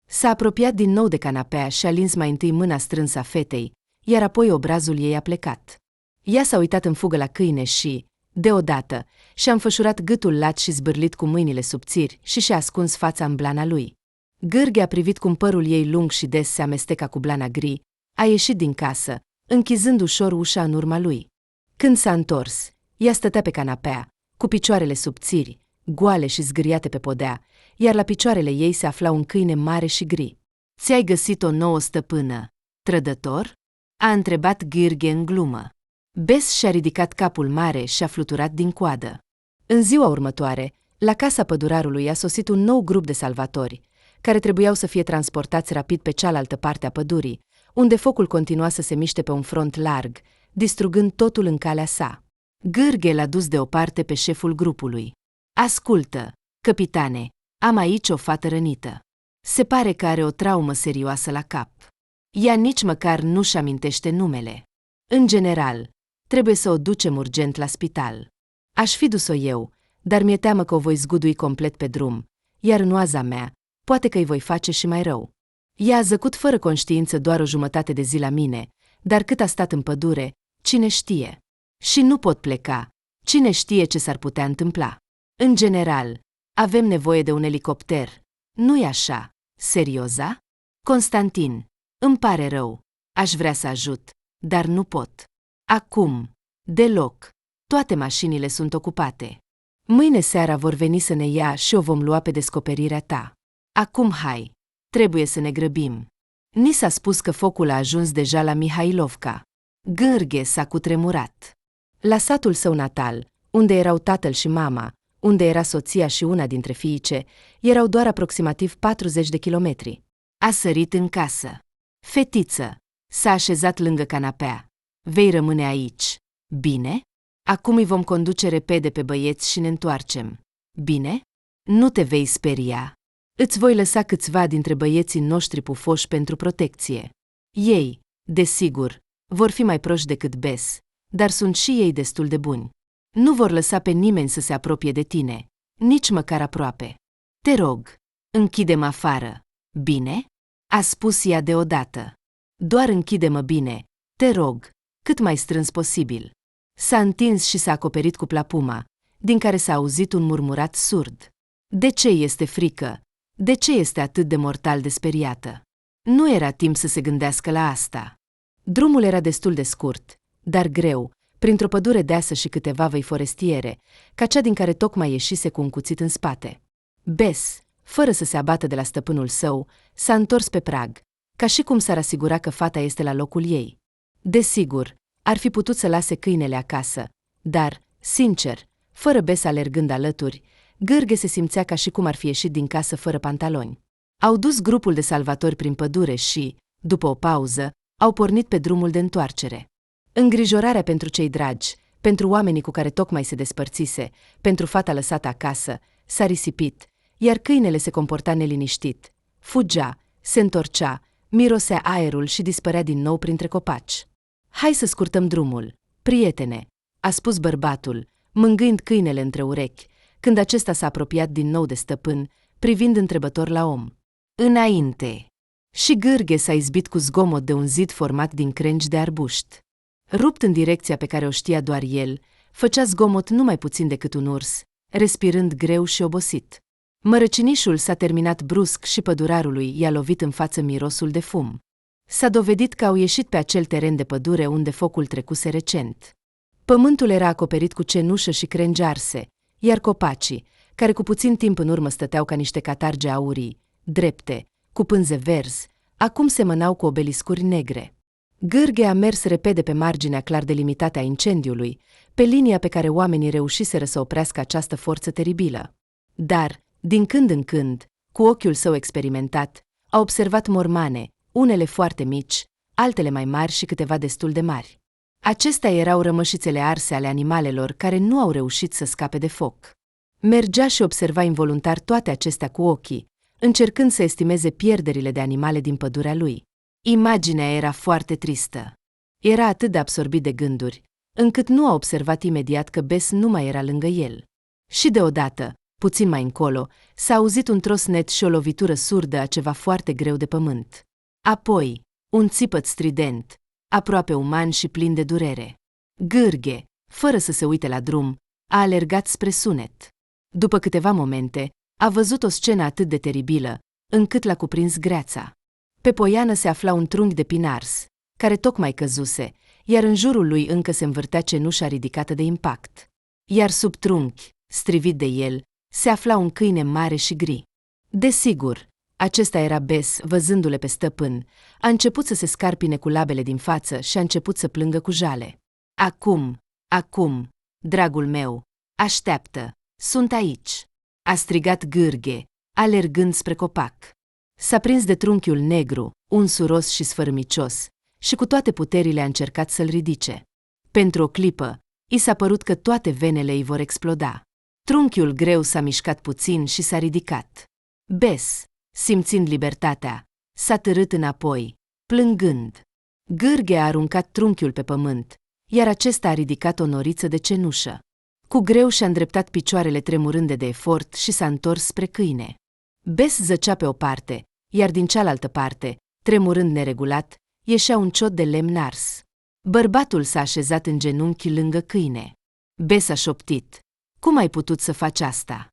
S-a apropiat din nou de canapea și a lins mai întâi mâna strânsă a fetei, iar apoi obrazul ei a plecat. Ea s-a uitat în fugă la câine și, deodată, și-a înfășurat gâtul lat și zbârlit cu mâinile subțiri și și-a ascuns fața în blana lui. Gârghe a privit cum părul ei lung și des se amesteca cu blana gri, a ieșit din casă, închizând ușor ușa în urma lui. Când s-a întors, ea stătea pe canapea, cu picioarele subțiri, goale și zgâriate pe podea, iar la picioarele ei se afla un câine mare și gri. Ți-ai găsit o nouă stăpână, trădător? A întrebat Gârghe în glumă. Bess și-a ridicat capul mare și a fluturat din coadă. În ziua următoare, la casa pădurarului a sosit un nou grup de salvatori, care trebuiau să fie transportați rapid pe cealaltă parte a pădurii, unde focul continua să se miște pe un front larg, distrugând totul în calea sa. Gârghe l-a dus deoparte pe șeful grupului. Ascultă, căpitane, am aici o fată rănită. Se pare că are o traumă serioasă la cap. Ea nici măcar nu-și amintește numele. În general, trebuie să o ducem urgent la spital. Aș fi dus-o eu, dar mi-e teamă că o voi zgudui complet pe drum, iar în oaza mea, poate că îi voi face și mai rău. Ea a zăcut fără conștiință doar o jumătate de zi la mine, dar cât a stat în pădure, cine știe? Și nu pot pleca. Cine știe ce s-ar putea întâmpla? În general, avem nevoie de un elicopter. Nu-i așa? Serioza? Constantin, îmi pare rău. Aș vrea să ajut, dar nu pot. Acum. Deloc. Toate mașinile sunt ocupate. Mâine seara vor veni să ne ia și o vom lua pe descoperirea ta. Acum hai. Trebuie să ne grăbim. Ni s-a spus că focul a ajuns deja la Mihailovca. Gârghe s-a cutremurat. La satul său natal, unde erau tatăl și mama, unde era soția și una dintre fiice, erau doar aproximativ 40 de kilometri. A sărit în casă. Fetiță, s-a așezat lângă canapea. Vei rămâne aici. Bine? Acum îi vom conduce repede pe băieți și ne întoarcem. Bine? Nu te vei speria. Îți voi lăsa câțiva dintre băieții noștri pufoși pentru protecție. Ei, desigur, vor fi mai proști decât Bes, dar sunt și ei destul de buni. Nu vor lăsa pe nimeni să se apropie de tine, nici măcar aproape. Te rog, închide-mă afară. Bine? A spus ea deodată. Doar închide-mă bine, te rog, cât mai strâns posibil. S-a întins și s-a acoperit cu plapuma, din care s-a auzit un murmurat surd. De ce este frică? De ce este atât de mortal de speriată? Nu era timp să se gândească la asta. Drumul era destul de scurt, dar greu, printr-o pădure deasă și câteva văi forestiere, ca cea din care tocmai ieșise cu un cuțit în spate. Bes, fără să se abată de la stăpânul său, s-a întors pe prag, ca și cum s-ar asigura că fata este la locul ei. Desigur, ar fi putut să lase câinele acasă, dar, sincer, fără Bes alergând alături, Gârghe se simțea ca și cum ar fi ieșit din casă fără pantaloni. Au dus grupul de salvatori prin pădure și, după o pauză, au pornit pe drumul de întoarcere. Îngrijorarea pentru cei dragi, pentru oamenii cu care tocmai se despărțise, pentru fata lăsată acasă, s-a risipit, iar câinele se comporta neliniștit. Fugea, se întorcea, mirosea aerul și dispărea din nou printre copaci. Hai să scurtăm drumul, prietene, a spus bărbatul, mângâind câinele între urechi, când acesta s-a apropiat din nou de stăpân, privind întrebător la om. Înainte! Și Gârghe s-a izbit cu zgomot de un zid format din crengi de arbuști. Rupt în direcția pe care o știa doar el, făcea zgomot nu mai puțin decât un urs, respirând greu și obosit. Mărăcinișul s-a terminat brusc și pădurarului i-a lovit în față mirosul de fum. S-a dovedit că au ieșit pe acel teren de pădure unde focul trecuse recent. Pământul era acoperit cu cenușă și crengi arse, iar copacii, care cu puțin timp în urmă stăteau ca niște catarge aurii, drepte, cu pânze verzi, acum semănau cu obeliscuri negre. Gârghe a mers repede pe marginea clar delimitată a incendiului, pe linia pe care oamenii reușiseră să oprească această forță teribilă. Dar, din când în când, cu ochiul său experimentat, a observat mormane, unele foarte mici, altele mai mari și câteva destul de mari. Acestea erau rămășițele arse ale animalelor care nu au reușit să scape de foc. Mergea și observa involuntar toate acestea cu ochii, încercând să estimeze pierderile de animale din pădurea lui. Imaginea era foarte tristă. Era atât de absorbit de gânduri, încât nu a observat imediat că Bes nu mai era lângă el. Și deodată, puțin mai încolo, s-a auzit un tros net și o lovitură surdă a ceva foarte greu de pământ. Apoi, un țipăt strident, aproape uman și plin de durere. Gârghe, fără să se uite la drum, a alergat spre sunet. După câteva momente, a văzut o scenă atât de teribilă, încât l-a cuprins greața. Pe poiană se afla un trunchi de pin ars, care tocmai căzuse, iar în jurul lui încă se învârtea cenușa ridicată de impact. Iar sub trunchi, strivit de el, se afla un câine mare și gri. Desigur, acesta era Bes, văzându-le pe stăpân, a început să se scarpine cu labele din față și a început să plângă cu jale. Acum, dragul meu, așteaptă, Sunt aici!" a strigat Gârghe, alergând spre copac. S-a prins de trunchiul negru, unsuros și sfărâmicios, și cu toate puterile a încercat să-l ridice. Pentru o clipă, i s-a părut că toate venele îi vor exploda. Trunchiul greu s-a mișcat puțin și s-a ridicat. Bes, simțind libertatea, s-a târât înapoi, plângând. Gârghe a aruncat trunchiul pe pământ, iar acesta a ridicat o noriță de cenușă. Cu greu și-a îndreptat picioarele tremurânde de efort și s-a întors spre câine. Bes zăcea pe o parte, iar din cealaltă parte, tremurând neregulat, ieșea un ciot de lemn ars. Bărbatul s-a așezat în genunchi lângă câine. Bes a șoptit: "Cum ai putut să faci asta?"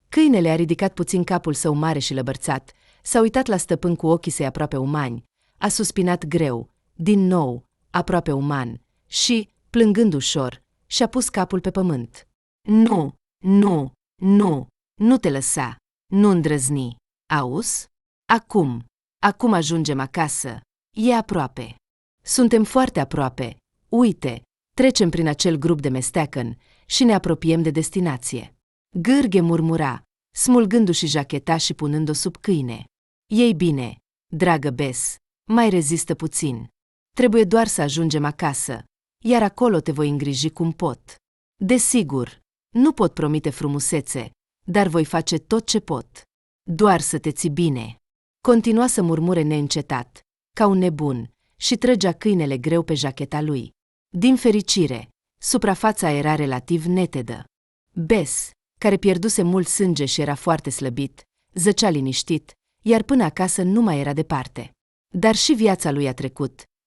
Câinele a ridicat puțin capul său mare și lăbărțat, s-a uitat la stăpân cu ochii săi aproape umani, a suspinat greu, din nou, aproape uman, și, plângând ușor, și-a pus capul pe pământ. "Nu, nu, nu, nu te lăsa, nu îndrăzni, auzi? Acum ajungem acasă, e aproape. Suntem foarte aproape, uite, trecem prin acel grup de mesteacăn și ne apropiem de destinație." Gârghe murmura, smulgându-și jacheta și punând-o sub câine. "Ei bine, dragă Bes, mai rezistă puțin. Trebuie doar să ajungem acasă, iar acolo te voi îngriji cum pot. Desigur, nu pot promite frumusețe, dar voi face tot ce pot. Doar să te ții bine." Continua să murmure neîncetat, ca un nebun, și trăgea câinele greu pe jacheta lui. Din fericire, suprafața era relativ netedă. Bes, care pierduse mult sânge și era foarte slăbit, zăcea liniștit, iar până acasă nu mai era departe. Dar și viața lui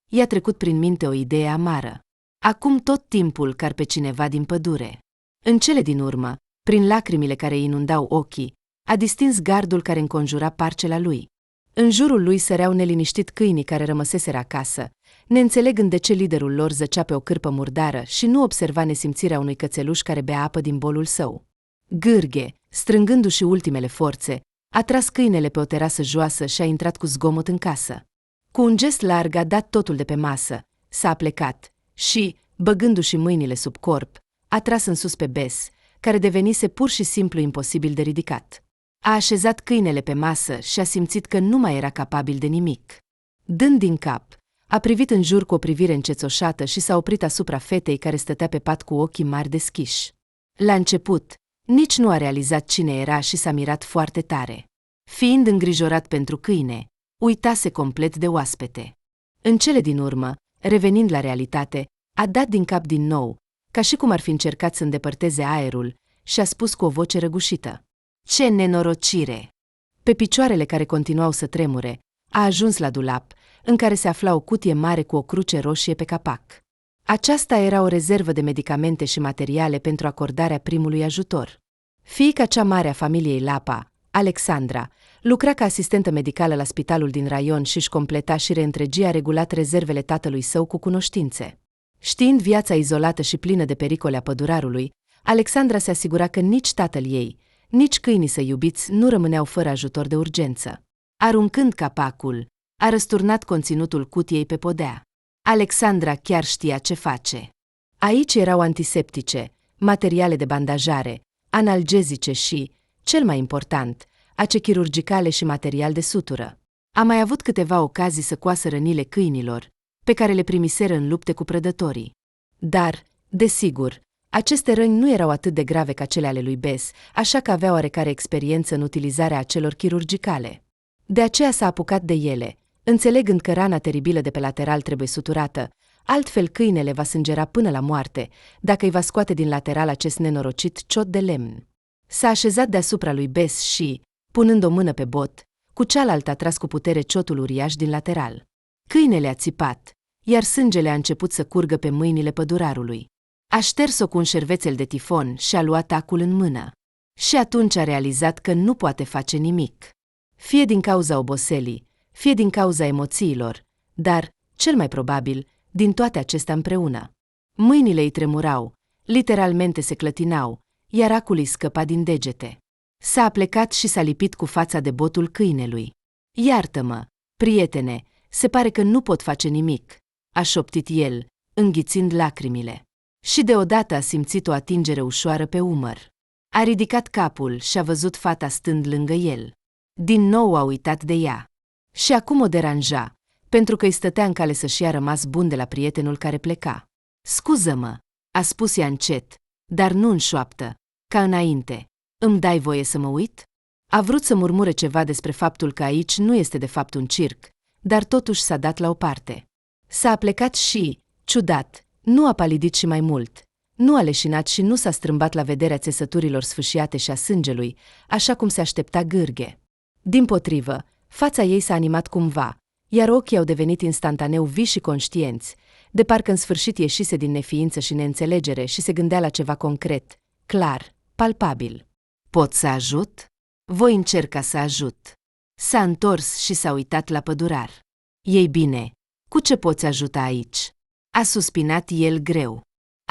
i-a trecut prin minte o idee amară. Acum tot timpul car pe cineva din pădure. În cele din urmă, prin lacrimile care îi inundau ochii, a distins gardul care înconjura parcela lui. În jurul lui săreau neliniștit câinii care rămăseseră acasă, neînțelegând de ce liderul lor zăcea pe o cârpă murdară și nu observa nesimțirea unui cățeluș care bea apă din bolul său. Gârghe, strângându-și ultimele forțe, a tras câinele pe o terasă joasă și a intrat cu zgomot în casă. Cu un gest larg a dat totul de pe masă, s-a aplecat și, băgându-și mâinile sub corp, a tras în sus pe Bes, care devenise pur și simplu imposibil de ridicat. A așezat câinele pe masă și a simțit că nu mai era capabil de nimic. Dând din cap, a privit în jur cu o privire încețoșată și s-a oprit asupra fetei care stătea pe pat cu ochii mari deschiși. La început, nici nu a realizat cine era și s-a mirat foarte tare. Fiind îngrijorat pentru câine, uitase complet de oaspete. În cele din urmă, revenind la realitate, a dat din cap din nou, ca și cum ar fi încercat să îndepărteze aerul, și a spus cu o voce răgușită: "Ce nenorocire!" Pe picioarele care continuau să tremure, a ajuns la dulap, în care se afla o cutie mare cu o cruce roșie pe capac. Aceasta era o rezervă de medicamente și materiale pentru acordarea primului ajutor. Fiica cea mare a familiei Lapa, Alexandra, lucra ca asistentă medicală la spitalul din raion și își completa și reîntregia regulat rezervele tatălui său cu cunoștințe. Știind viața izolată și plină de pericole a pădurarului, Alexandra se asigura că nici tatăl ei, nici câinii săi iubiți nu rămâneau fără ajutor de urgență. Aruncând capacul, a răsturnat conținutul cutiei pe podea. Alexandra chiar știa ce face. Aici erau antiseptice, materiale de bandajare, analgezice și, cel mai important, ace chirurgicale și material de sutură. A mai avut câteva ocazii să coasă rănile câinilor, pe care le primiseră în lupte cu prădătorii. Dar, desigur, aceste răni nu erau atât de grave ca cele ale lui Bes, așa că avea oarecare experiență în utilizarea acelor chirurgicale. De aceea s-a apucat de ele, înțelegând că rana teribilă de pe lateral trebuie suturată, altfel câinele va sângera până la moarte, dacă îi va scoate din lateral acest nenorocit ciot de lemn. S-a așezat deasupra lui Bes și, punând o mână pe bot, cu cealaltă a tras cu putere ciotul uriaș din lateral. Câinele a țipat, iar sângele a început să curgă pe mâinile pădurarului. A șters-o cu un șervețel de tifon și a luat acul în mână. Și atunci a realizat că nu poate face nimic. Fie din cauza oboselii, fie din cauza emoțiilor, dar, cel mai probabil, din toate acestea împreună. Mâinile îi tremurau, literalmente se clătinau, iar acul îi scăpa din degete. S-a aplecat și s-a lipit cu fața de botul câinelui. "Iartă-mă, prietene, se pare că nu pot face nimic," a șoptit el, înghițind lacrimile. Și deodată a simțit o atingere ușoară pe umăr. A ridicat capul și a văzut fata stând lângă el. Din nou a uitat de ea. Și acum o deranja, pentru că îi stătea în cale să-și ia rămas bun de la prietenul care pleca. Scuză-mă, a spus ea încet, dar nu în șoaptă, ca înainte. Îmi dai voie să mă uit? A vrut să murmure ceva despre faptul că aici nu este de fapt un circ, dar totuși s-a dat la o parte. S-a aplecat și, ciudat, nu a palidit și mai mult. Nu a leșinat și nu s-a strâmbat la vederea țesăturilor sfâșiate și a sângelui, așa cum se aștepta Gârghe. Dimpotrivă, fața ei s-a animat cumva, iar ochii au devenit instantaneu vii și conștienți, de parcă în sfârșit ieșise din neființă și neînțelegere și se gândea la ceva concret, clar, palpabil. Pot să ajut? Voi încerca să ajut. S-a întors și s-a uitat la pădurar. Ei bine, cu ce poți ajuta aici? A suspinat el greu.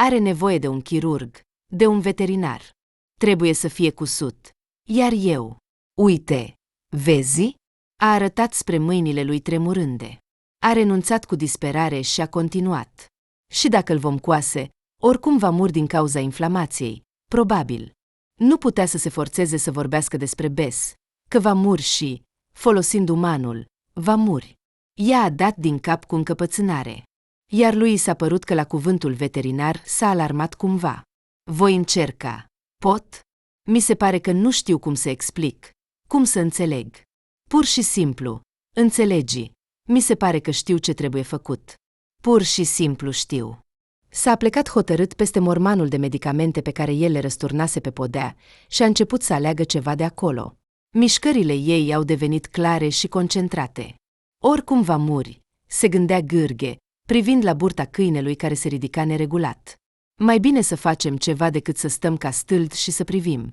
Are nevoie de un chirurg, de un veterinar. Trebuie să fie cusut. Iar eu, uite, vezi? A arătat spre mâinile lui tremurânde. A renunțat cu disperare și a continuat. Și dacă îl vom coase, oricum va muri din cauza inflamației, probabil. Nu putea să se forțeze să vorbească despre Bess, că va muri și, folosind umanul, va muri. Ea a dat din cap cu încăpățânare. Iar lui i s-a părut că la cuvântul veterinar s-a alarmat cumva. Voi încerca. Pot? Mi se pare că nu știu cum să explic, cum să înțeleg. Pur și simplu, înțelegi, mi se pare că știu ce trebuie făcut. Pur și simplu știu. S-a plecat hotărât peste mormanul de medicamente pe care el le răsturnase pe podea și a început să aleagă ceva de acolo. Mișcările ei au devenit clare și concentrate. Oricum va muri, se gândea Gârghe, privind la burta câinelui care se ridica neregulat. Mai bine să facem ceva decât să stăm ca stâlți și să privim.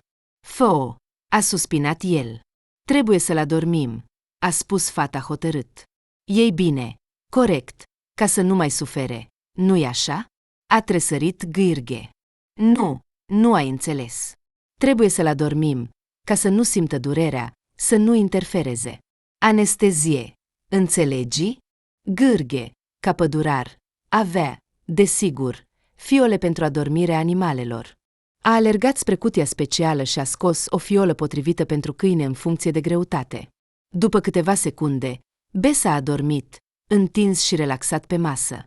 Fă-o, a suspinat el. Trebuie să-l adormim, a spus fata hotărât. Ei bine, corect, ca să nu mai sufere, nu-i așa? A tresărit Gârghe. Nu, nu ai înțeles. Trebuie să-l adormim, ca să nu simtă durerea, să nu interfereze. Anestezie, înțelegi? Gârghe, ca pădurar, avea, desigur, fiole pentru adormirea animalelor. A alergat spre cutia specială și a scos o fiolă potrivită pentru câine în funcție de greutate. După câteva secunde, Bess a adormit, întins și relaxat pe masă.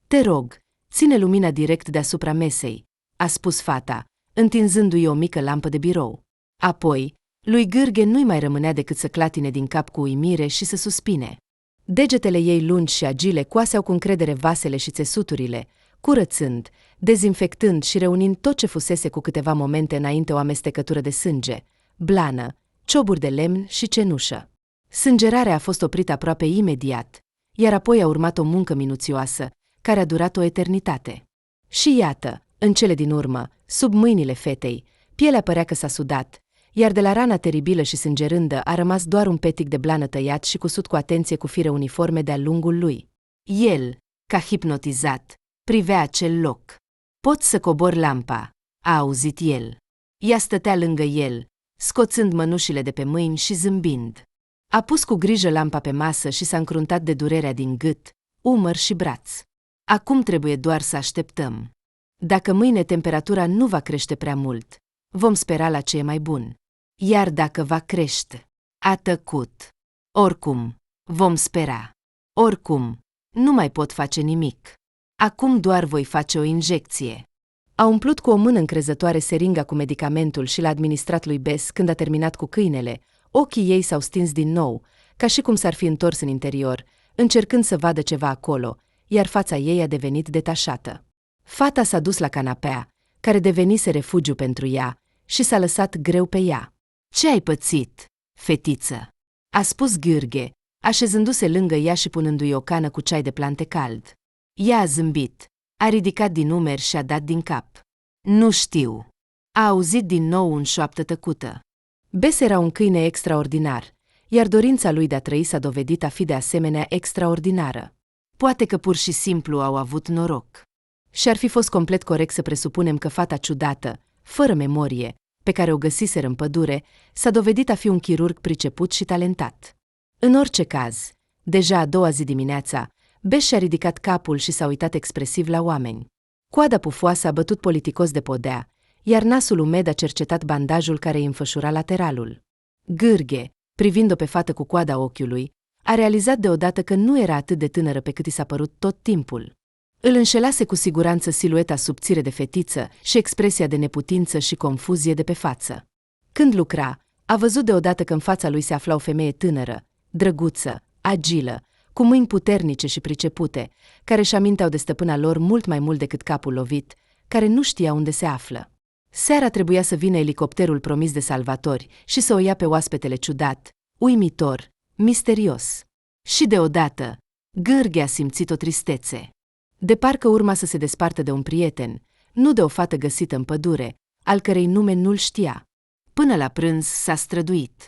Te rog, ține lumina direct deasupra mesei, a spus fata, întinzându-i o mică lampă de birou. Apoi, lui Gârghe nu-i mai rămânea decât să clatine din cap cu uimire și să suspine. Degetele ei lungi și agile coaseau cu încredere vasele și țesuturile, curățând, dezinfectând și reunind tot ce fusese cu câteva momente înainte o amestecătură de sânge, blană, cioburi de lemn și cenușă. Sângerarea a fost oprită aproape imediat, iar apoi a urmat o muncă minuțioasă, care a durat o eternitate. Și iată, în cele din urmă, sub mâinile fetei, pielea părea că s-a sudat, iar de la rana teribilă și sângerândă a rămas doar un petic de blană tăiat și cusut cu atenție cu fire uniforme de-a lungul lui. El, ca hipnotizat, privea acel loc. Pot să cobor lampa, a auzit el. Ea stătea lângă el, scoțând mănușile de pe mâini și zâmbind. A pus cu grijă lampa pe masă și s-a încruntat de durerea din gât, umăr și braț. Acum trebuie doar să așteptăm. Dacă mâine temperatura nu va crește prea mult, vom spera la ce e mai bun. Iar dacă va crește, a tăcut. Oricum, vom spera. Oricum, nu mai pot face nimic. Acum doar voi face o injecție. A umplut cu o mână încrezătoare seringa cu medicamentul și l-a administrat lui Bess când a terminat cu câinele. Ochii ei s-au stins din nou, ca și cum s-ar fi întors în interior, încercând să vadă ceva acolo, iar fața ei a devenit detașată. Fata s-a dus la canapea, care devenise refugiu pentru ea, și s-a lăsat greu pe ea. Ce ai pățit, fetiță?" a spus Gârghe, așezându-se lângă ea și punându-i o cană cu ceai de plante cald. Ea a zâmbit, a ridicat din umeri și a dat din cap. Nu știu. A auzit din nou un șoaptă tăcută. Bess era un câine extraordinar, iar dorința lui de a trăi s-a dovedit a fi de asemenea extraordinară. Poate că pur și simplu au avut noroc. Și-ar fi fost complet corect să presupunem că fata ciudată, fără memorie, pe care o găsiseră în pădure, s-a dovedit a fi un chirurg priceput și talentat. În orice caz, deja a doua zi dimineața, Bess și-a ridicat capul și s-a uitat expresiv la oameni. Coada pufoasă a bătut politicos de podea, iar nasul umed a cercetat bandajul care îi înfășura lateralul. Gârghe, privind-o pe fată cu coada ochiului, a realizat deodată că nu era atât de tânără pe cât i s-a părut tot timpul. Îl înșelase cu siguranță silueta subțire de fetiță și expresia de neputință și confuzie de pe față. Când lucra, a văzut deodată că în fața lui se afla o femeie tânără, drăguță, agilă, cu mâini puternice și pricepute, care își aminteau de stăpâna lor mult mai mult decât capul lovit, care nu știa unde se află. Seara trebuia să vină elicopterul promis de salvatori și să o ia pe oaspetele ciudat, uimitor, misterios. Și deodată, Gârghe a simțit o tristețe. De parcă urma să se despartă de un prieten, nu de o fată găsită în pădure, al cărei nume nu-l știa. Până la prânz s-a străduit.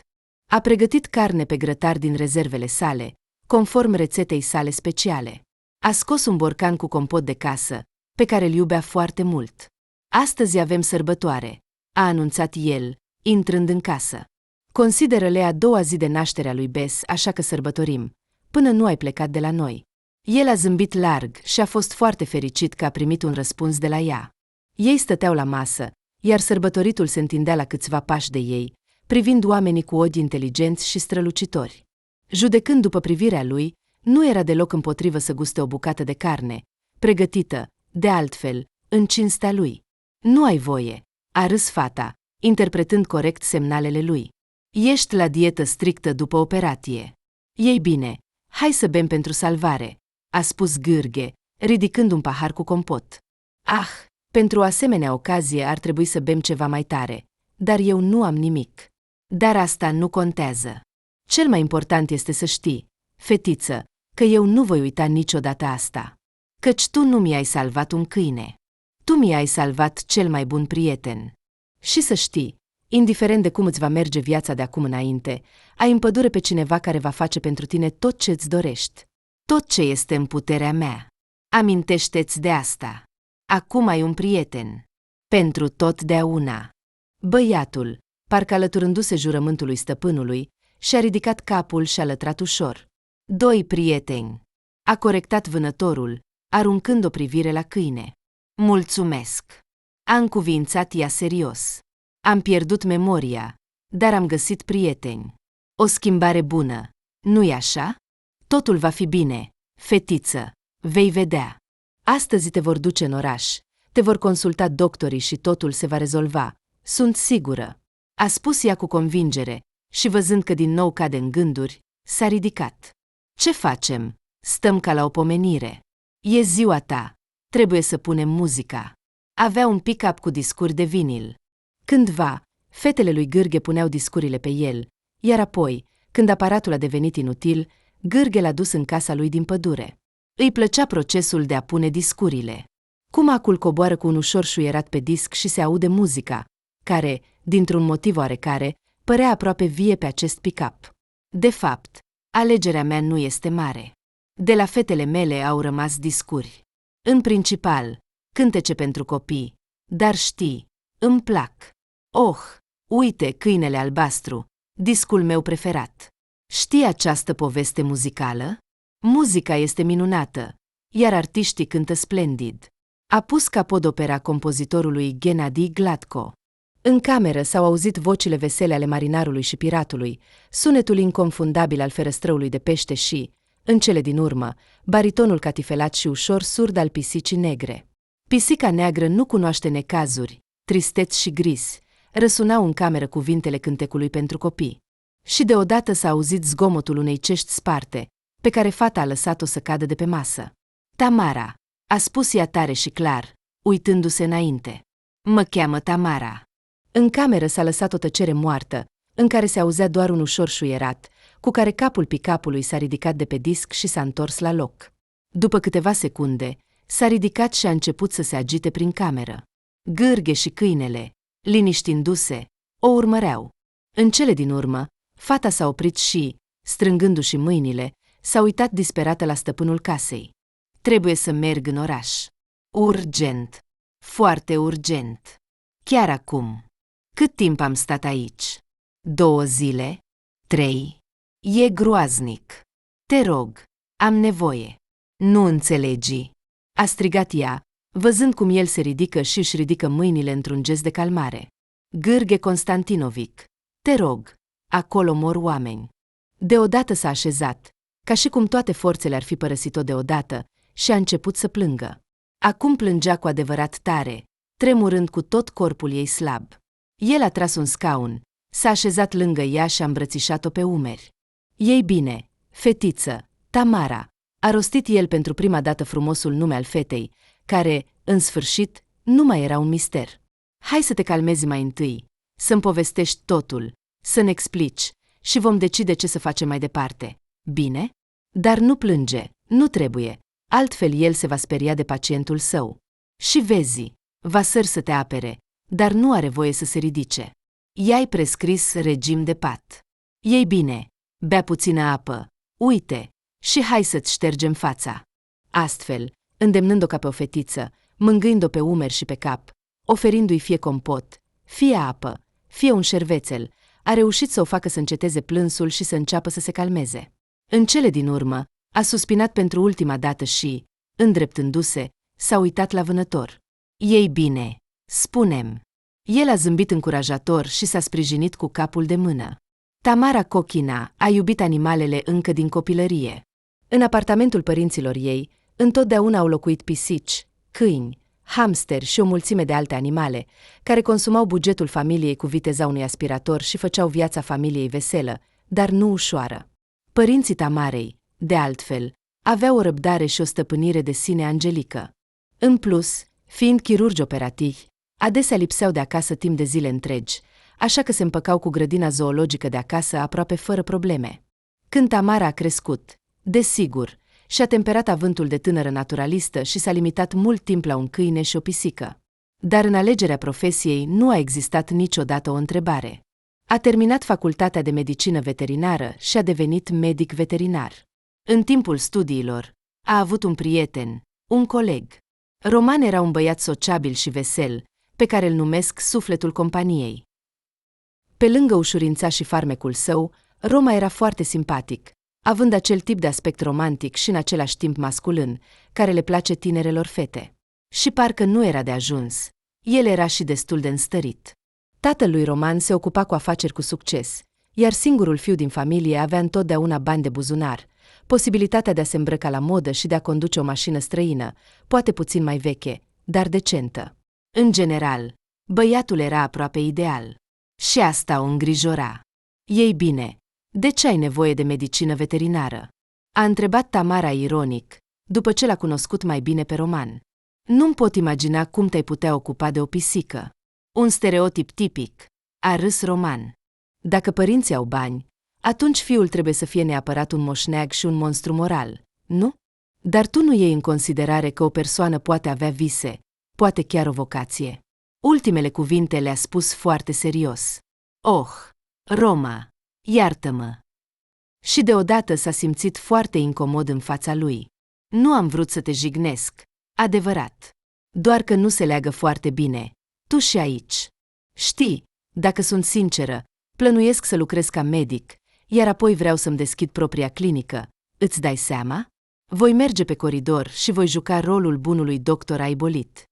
A pregătit carne pe grătar din rezervele sale, conform rețetei sale speciale. A scos un borcan cu compot de casă, pe care îl iubea foarte mult. Astăzi avem sărbătoare, a anunțat el, intrând în casă. Consideră-le a doua zi de naștere a lui Bess, așa că sărbătorim, până nu ai plecat de la noi. El a zâmbit larg și a fost foarte fericit că a primit un răspuns de la ea. Ei stăteau la masă, iar sărbătoritul se întindea la câțiva pași de ei, privind oamenii cu ochi inteligenți și strălucitori. Judecând după privirea lui, nu era deloc împotrivă să guste o bucată de carne, pregătită, de altfel, în cinstea lui. Nu ai voie, a râs fata, interpretând corect semnalele lui. Ești la dietă strictă după operație. Ei bine, hai să bem pentru salvare, a spus Gârghe, ridicând un pahar cu compot. Ah, pentru o asemenea ocazie ar trebui să bem ceva mai tare, dar eu nu am nimic. Dar asta nu contează. Cel mai important este să știi, fetiță, că eu nu voi uita niciodată asta. Căci tu nu mi-ai salvat un câine. Tu mi-ai salvat cel mai bun prieten. Și să știi, indiferent de cum îți va merge viața de acum înainte, ai în pădure pe cineva care va face pentru tine tot ce îți dorești. Tot ce este în puterea mea. Amintește-ți de asta. Acum ai un prieten. Pentru totdeauna. Băiatul, parcă alăturându-se jurământului stăpânului, și-a ridicat capul și a lătrat ușor. Doi prieteni. A corectat vânătorul, aruncând o privire la câine. Mulțumesc. A încuvințat ea serios. Am pierdut memoria, dar am găsit prieteni. O schimbare bună, nu-i așa? Totul va fi bine, fetiță, vei vedea. Astăzi te vor duce în oraș, te vor consulta doctorii și totul se va rezolva, sunt sigură. A spus ea cu convingere și văzând că din nou cade în gânduri, s-a ridicat. Ce facem? Stăm ca la o pomenire. E ziua ta, trebuie să punem muzica. Avea un pick-up cu discuri de vinil. Cândva, fetele lui Gârghe puneau discurile pe el, iar apoi, când aparatul a devenit inutil, Gârghe l-a dus în casa lui din pădure. Îi plăcea procesul de a pune discurile. Cumacul coboară cu un ușor șuierat pe disc și se aude muzica, care, dintr-un motiv oarecare, părea aproape vie pe acest pick-up. De fapt, alegerea mea nu este mare. De la fetele mele au rămas discuri. În principal, cântece pentru copii, dar știi, îmi plac. Oh, uite, câinele albastru, discul meu preferat. Știi această poveste muzicală? Muzica este minunată, iar artiștii cântă splendid. A pus capodopera compozitorului Gennady Gladko. În cameră s-au auzit vocile vesele ale marinarului și piratului, sunetul inconfundabil al ferăstrăului de pește și, în cele din urmă, baritonul catifelat și ușor surd al pisicii negre. Pisica neagră nu cunoaște necazuri, tristeți și grisi, răsunau în cameră cuvintele cântecului pentru copii. Și deodată s-a auzit zgomotul unei cești sparte, pe care fata a lăsat-o să cadă de pe masă. Tamara, a spus ea tare și clar, uitându-se înainte. Mă cheamă Tamara. În cameră s-a lăsat o tăcere moartă, în care se auzea doar un ușor șuierat, cu care capul pick-up-ului s-a ridicat de pe disc și s-a întors la loc. După câteva secunde, s-a ridicat și a început să se agite prin cameră. Gârghe și câinele, liniștindu-se, o urmăreau. În cele din urmă, fata s-a oprit și, strângându-și mâinile, s-a uitat disperată la stăpânul casei. Trebuie să merg în oraș. Urgent. Foarte urgent. Chiar acum. Cât timp am stat aici? 2 zile? 3? E groaznic. Te rog, am nevoie. Nu înțelegi, a strigat ea, văzând cum el se ridică și își ridică mâinile într-un gest de calmare. Gârghe Constantinovic, te rog, acolo mor oameni. Deodată s-a așezat, ca și cum toate forțele ar fi părăsit-o deodată, și a început să plângă. Acum plângea cu adevărat tare, tremurând cu tot corpul ei slab. El a tras un scaun, s-a așezat lângă ea și a îmbrățișat-o pe umeri. Ei bine, fetiță, Tamara, a rostit el pentru prima dată frumosul nume al fetei, care, în sfârșit, nu mai era un mister. Hai să te calmezi mai întâi, să-mi povestești totul, să-mi explici și vom decide ce să facem mai departe. Bine? Dar nu plânge, nu trebuie, altfel el se va speria de pacientul său. Și vezi, va sări să te apere, dar nu are voie să se ridice. I-ai prescris regim de pat. Ei bine, bea puțină apă, uite, și hai să-ți ștergem fața. Astfel, îndemnând-o ca pe o fetiță, mângâind-o pe umeri și pe cap, oferindu-i fie compot, fie apă, fie un șervețel, a reușit să o facă să înceteze plânsul și să înceapă să se calmeze. În cele din urmă, a suspinat pentru ultima dată și, îndreptându-se, s-a uitat la vânător. Ei bine, spune-mi. El a zâmbit încurajator și s-a sprijinit cu capul de mână. Tamara Cochina a iubit animalele încă din copilărie. În apartamentul părinților ei, întotdeauna au locuit pisici, câini, hamsteri și o mulțime de alte animale, care consumau bugetul familiei cu viteza unui aspirator și făceau viața familiei veselă, dar nu ușoară. Părinții Tamarei, de altfel, aveau o răbdare și o stăpânire de sine angelică. În plus, fiind chirurgi operativi, adesea lipseau de acasă timp de zile întregi, așa că se împăcau cu grădina zoologică de acasă aproape fără probleme. Când Tamara a crescut, desigur, și-a temperat avântul de tânără naturalistă și s-a limitat mult timp la un câine și o pisică. Dar în alegerea profesiei nu a existat niciodată o întrebare. A terminat facultatea de medicină veterinară și a devenit medic veterinar. În timpul studiilor, a avut un prieten, un coleg. Roman era un băiat sociabil și vesel, pe care îl numesc sufletul companiei. Pe lângă ușurința și farmecul său, Roma era foarte simpatic, având acel tip de aspect romantic și în același timp masculin, care le place tinerelor fete. Și parcă nu era de ajuns, el era și destul de înstărit. Tatăl lui Roman se ocupa cu afaceri cu succes, iar singurul fiu din familie avea întotdeauna bani de buzunar, posibilitatea de a se îmbrăca la modă și de a conduce o mașină străină, poate puțin mai veche, dar decentă. În general, băiatul era aproape ideal. Și asta o îngrijora. Ei bine, de ce ai nevoie de medicină veterinară? A întrebat Tamara ironic, după ce l-a cunoscut mai bine pe Roman. Nu-mi pot imagina cum te-ai putea ocupa de o pisică. Un stereotip tipic, a râs Roman. Dacă părinții au bani, atunci fiul trebuie să fie neapărat un moșneag și un monstru moral, nu? Dar tu nu iei în considerare că o persoană poate avea vise, poate chiar o vocație. Ultimele cuvinte le-a spus foarte serios. Oh, Roma, iartă-mă! Și deodată s-a simțit foarte incomod în fața lui. Nu am vrut să te jignesc, adevărat. Doar că nu se leagă foarte bine, tu și aici. Știi, dacă sunt sinceră, plănuiesc să lucrez ca medic, iar apoi vreau să-mi deschid propria clinică. Îți dai seama? Voi merge pe coridor și voi juca rolul bunului doctor Aibolit.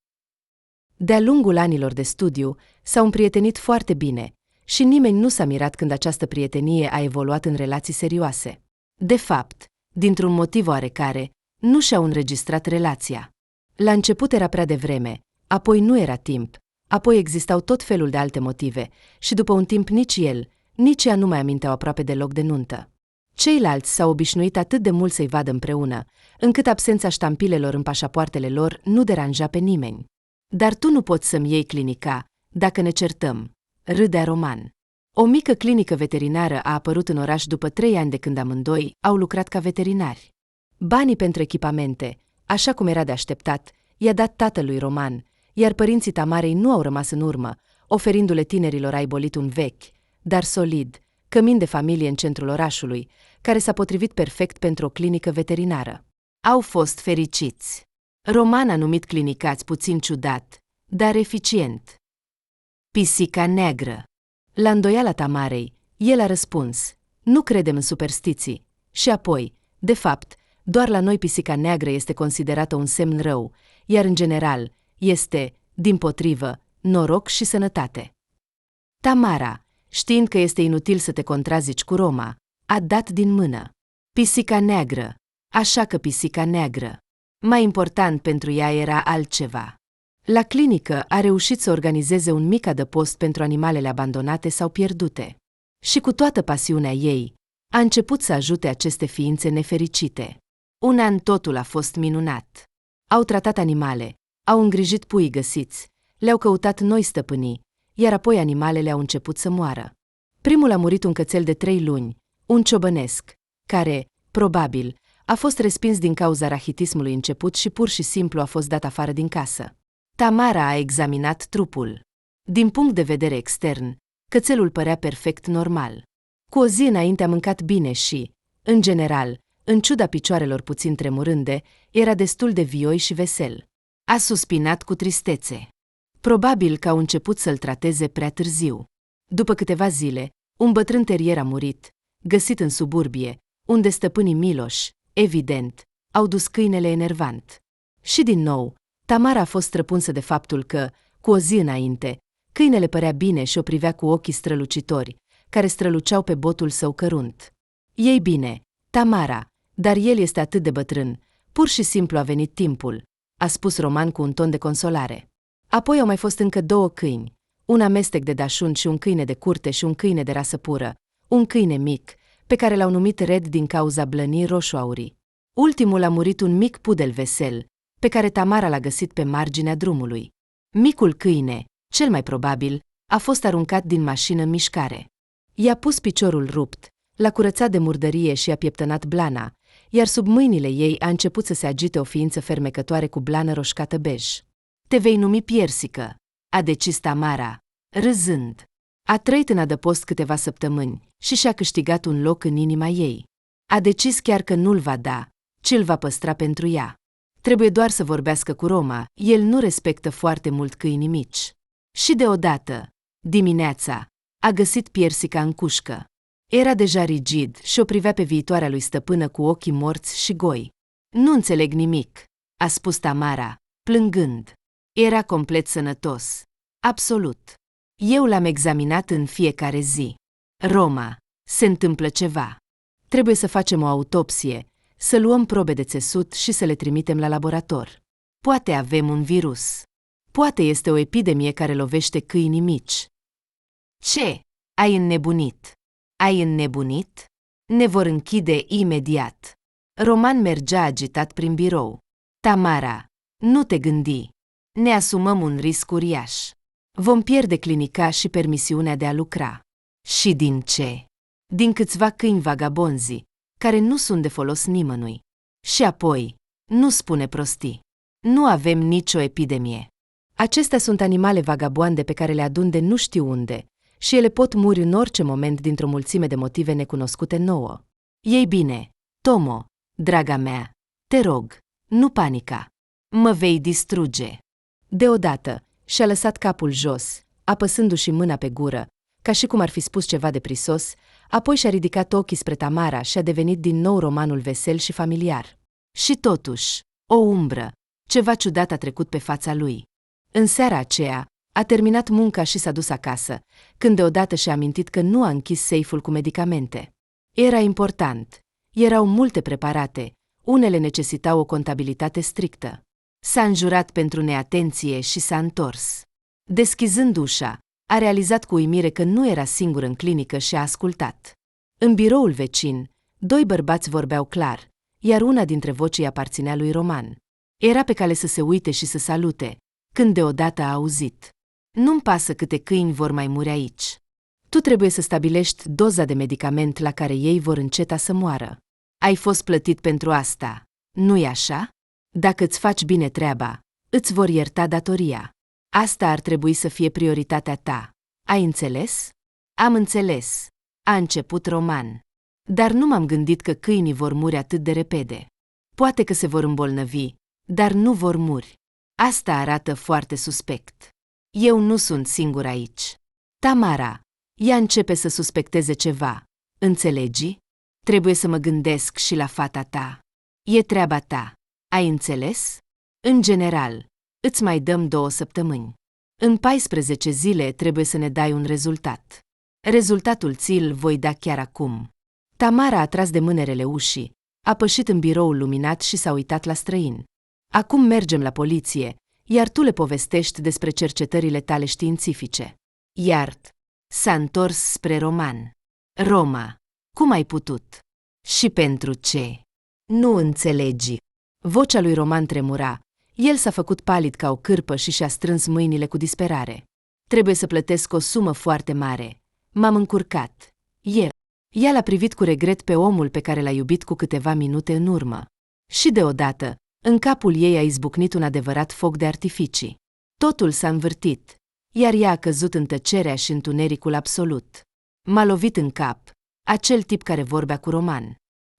De-a lungul anilor de studiu, s-au împrietenit foarte bine și nimeni nu s-a mirat când această prietenie a evoluat în relații serioase. De fapt, dintr-un motiv oarecare, nu și-au înregistrat relația. La început era prea devreme, apoi nu era timp, apoi existau tot felul de alte motive și după un timp nici el, nici ea nu mai aminteau aproape deloc de nuntă. Ceilalți s-au obișnuit atât de mult să-i vadă împreună, încât absența ștampilelor în pașapoartele lor nu deranja pe nimeni. Dar tu nu poți să-mi iei clinica, dacă ne certăm, râdea Roman. O mică clinică veterinară a apărut în oraș după 3 ani de când amândoi au lucrat ca veterinari. Banii pentru echipamente, așa cum era de așteptat, i-a dat tatălui Roman, iar părinții Tamarei nu au rămas în urmă, oferindu-le tinerilor Aibolit un vechi, dar solid, cămin de familie în centrul orașului, care s-a potrivit perfect pentru o clinică veterinară. Au fost fericiți. Roman a numit clinicați puțin ciudat, dar eficient. Pisica neagră. La îndoiala Tamarei, el a răspuns, nu credem în superstiții. Și apoi, de fapt, doar la noi pisica neagră este considerată un semn rău, iar în general este, dimpotrivă, noroc și sănătate. Tamara, știind că este inutil să te contrazici cu Roma, a dat din mână. Pisica neagră, așa că pisica neagră. Mai important pentru ea era altceva. La clinică a reușit să organizeze un mic adăpost pentru animalele abandonate sau pierdute. Și cu toată pasiunea ei, a început să ajute aceste ființe nefericite. Un an totul a fost minunat. Au tratat animale, au îngrijit puii găsiți, le-au căutat noi stăpânii, iar apoi animalele au început să moară. Primul a murit un cățel de 3 luni, un ciobănesc, care, probabil, a fost respins din cauza rahitismului început și pur și simplu a fost dat afară din casă. Tamara a examinat trupul. Din punct de vedere extern, cățelul părea perfect normal. Cu o zi înainte a mâncat bine și, în general, în ciuda picioarelor puțin tremurânde, era destul de vioi și vesel. A suspinat cu tristețe. Probabil că au început să-l trateze prea târziu. După câteva zile, un bătrân terier a murit, găsit în suburbie, unde stăpânii Miloș, evident, au dus câinele enervant. Și din nou, Tamara a fost străpunsă de faptul că, cu o zi înainte, câinele părea bine și o privea cu ochii strălucitori, care străluceau pe botul său cărunt. Ei bine, Tamara, dar el este atât de bătrân, pur și simplu a venit timpul, a spus Roman cu un ton de consolare. Apoi au mai fost încă 2 câini, un amestec de dașun și un câine de curte și un câine de rasă pură, un câine mic, pe care l-au numit Red din cauza blănii roșu-aurii. Ultimul a murit un mic pudel vesel, pe care Tamara l-a găsit pe marginea drumului. Micul câine, cel mai probabil, a fost aruncat din mașină în mișcare. I-a pus piciorul rupt, l-a curățat de murdărie și a pieptănat blana, iar sub mâinile ei a început să se agite o ființă fermecătoare cu blană roșcată bej. Te vei numi Piersică, a decis Tamara, râzând. A trăit în adăpost câteva săptămâni și și-a câștigat un loc în inima ei. A decis chiar că nu-l va da, ci îl va păstra pentru ea. Trebuie doar să vorbească cu Roma, el nu respectă foarte mult câinii mici. Și deodată, dimineața, a găsit Piersica în cușcă. Era deja rigid și o privea pe viitoarea lui stăpână cu ochii morți și goi. Nu înțeleg nimic, a spus Tamara, plângând. Era complet sănătos. Absolut. Eu l-am examinat în fiecare zi. Roma, se întâmplă ceva. Trebuie să facem o autopsie, să luăm probe de țesut și să le trimitem la laborator. Poate avem un virus. Poate este o epidemie care lovește câinii mici. Ce? Ai înnebunit? Ai înnebunit? Ne vor închide imediat. Roman mergea agitat prin birou. Tamara, nu te gândi. Ne asumăm un risc uriaș. Vom pierde clinica și permisiunea de a lucra. Și din ce? Din câțiva câini vagabonzi, care nu sunt de folos nimănui. Și apoi, nu spune prostii. Nu avem nicio epidemie. Acestea sunt animale vagabonde pe care le adun de nu știu unde și ele pot muri în orice moment dintr-o mulțime de motive necunoscute nouă. Ei bine, Tomo, draga mea, te rog, nu panica. Mă vei distruge. Deodată, și-a lăsat capul jos, apăsându-și mâna pe gură, ca și cum ar fi spus ceva de prisos, apoi și-a ridicat ochii spre Tamara și a devenit din nou romanul vesel și familiar. Și totuși, o umbră, ceva ciudat a trecut pe fața lui. În seara aceea, a terminat munca și s-a dus acasă, când deodată și-a amintit că nu a închis seiful cu medicamente. Era important. Erau multe preparate, unele necesitau o contabilitate strictă. S-a înjurat pentru neatenție și s-a întors. Deschizând ușa, a realizat cu uimire că nu era singur în clinică și a ascultat. În biroul vecin, 2 bărbați vorbeau clar, iar una dintre voci îi aparținea lui Roman. Era pe cale să se uite și să salute, când deodată a auzit. Nu-mi pasă câte câini vor mai muri aici. Tu trebuie să stabilești doza de medicament la care ei vor înceta să moară. Ai fost plătit pentru asta, nu-i așa? Dacă îți faci bine treaba, îți vor ierta datoria. Asta ar trebui să fie prioritatea ta. Ai înțeles? Am înțeles, a început Roman. Dar nu m-am gândit că câinii vor muri atât de repede. Poate că se vor îmbolnăvi, dar nu vor muri. Asta arată foarte suspect. Eu nu sunt singur aici. Tamara, ea începe să suspecteze ceva. Înțelegi? Trebuie să mă gândesc și la fata ta. E treaba ta. Ai înțeles? În general, îți mai dăm 2 săptămâni. În 14 zile trebuie să ne dai un rezultat. Rezultatul ți-l voi da chiar acum. Tamara a tras de mânerele ușii, a pășit în biroul luminat și s-a uitat la străin. Acum mergem la poliție, iar tu le povestești despre cercetările tale științifice. Iart s-a întors spre Roman. Roma, cum ai putut? Și pentru ce? Nu înțelegi. Vocea lui Roman tremura. El s-a făcut palid ca o cârpă și și-a strâns mâinile cu disperare. Trebuie să plătesc o sumă foarte mare. M-am încurcat. Ea l-a privit cu regret pe omul pe care l-a iubit cu câteva minute în urmă. Și deodată, în capul ei a izbucnit un adevărat foc de artificii. Totul s-a învârtit, iar ea a căzut în tăcerea și întunericul absolut. M-a lovit în cap, acel tip care vorbea cu Roman.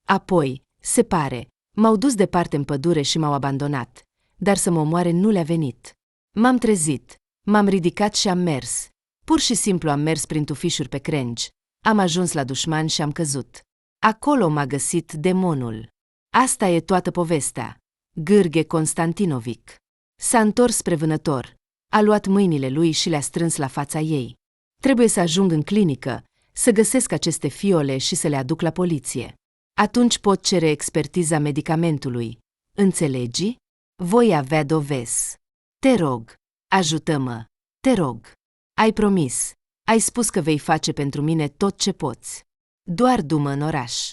Apoi, se pare, m-au dus departe în pădure și m-au abandonat, dar să mă omoare nu le-a venit. M-am trezit, m-am ridicat și am mers. Pur și simplu am mers prin tufișuri pe crengi. Am ajuns la dușman și am căzut. Acolo m-a găsit demonul. Asta e toată povestea. Gârghe Constantinovic s-a întors spre vânător, a luat mâinile lui și le-a strâns la fața ei. Trebuie să ajung în clinică, să găsesc aceste fiole și să le aduc la poliție. Atunci pot cere expertiza medicamentului. Înțelegi? Voi avea dovezi. Te rog, ajută-mă. Te rog. Ai promis. Ai spus că vei face pentru mine tot ce poți. Doar du-mă în oraș.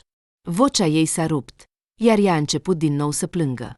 Vocea ei s-a rupt, iar ea a început din nou să plângă.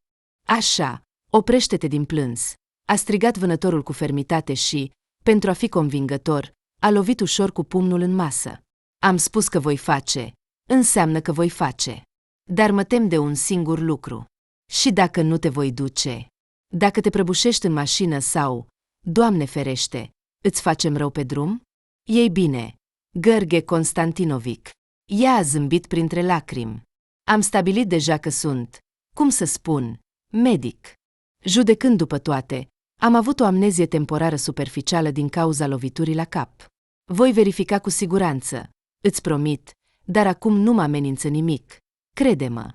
Așa, oprește-te din plâns, a strigat vânătorul cu fermitate și, pentru a fi convingător, a lovit ușor cu pumnul în masă. Am spus că voi face, înseamnă că voi face. Dar mă tem de un singur lucru. Și dacă nu te voi duce? Dacă te prăbușești în mașină sau, Doamne ferește, îți facem rău pe drum? Ei bine, Gârghe Constantinovic. Ea a zâmbit printre lacrimi. Am stabilit deja că sunt, cum să spun, medic. Judecând după toate, am avut o amnezie temporară superficială din cauza loviturii la cap. Voi verifica cu siguranță, îți promit, dar acum nu mă amenință nimic. Crede-mă.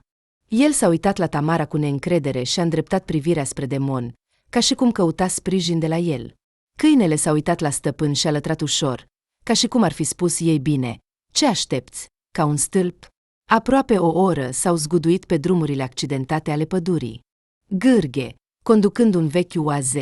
El s-a uitat la Tamara cu neîncredere și a îndreptat privirea spre demon, ca și cum căuta sprijin de la el. Câinele s-a uitat la stăpân și a lătrat ușor, ca și cum ar fi spus ei bine, ce aștepți, ca un stâlp? Aproape o oră s-au zguduit pe drumurile accidentate ale pădurii. Gârghe, conducând un vechi UAZ,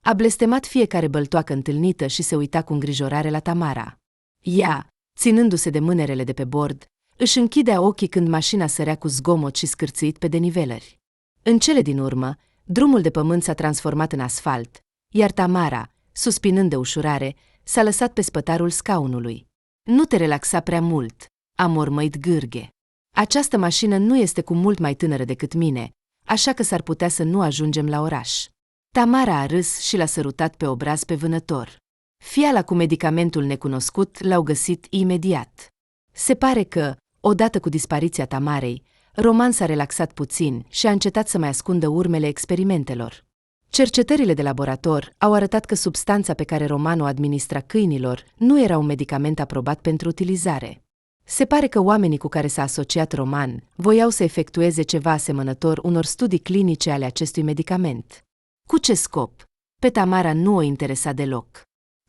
a blestemat fiecare băltoacă întâlnită și se uita cu îngrijorare la Tamara. Ea, ținându-se de mânerele de pe bord, își închidea ochii când mașina sărea cu zgomot și scârțâit pe denivelări. În cele din urmă, drumul de pământ s-a transformat în asfalt, iar Tamara, suspinând de ușurare, s-a lăsat pe spătarul scaunului. Nu te relaxa prea mult, a mormăit Gârghe. Această mașină nu este cu mult mai tânără decât mine, așa că s-ar putea să nu ajungem la oraș. Tamara a râs și l-a sărutat pe obraz pe vânător. Fiala cu medicamentul necunoscut l-au găsit imediat. Se pare că, odată cu dispariția Tamarei, Roman s-a relaxat puțin și a încetat să mai ascundă urmele experimentelor. Cercetările de laborator au arătat că substanța pe care Roman o administra câinilor nu era un medicament aprobat pentru utilizare. Se pare că oamenii cu care s-a asociat Roman voiau să efectueze ceva asemănător unor studii clinice ale acestui medicament. Cu ce scop? Pe Tamara nu o interesa deloc.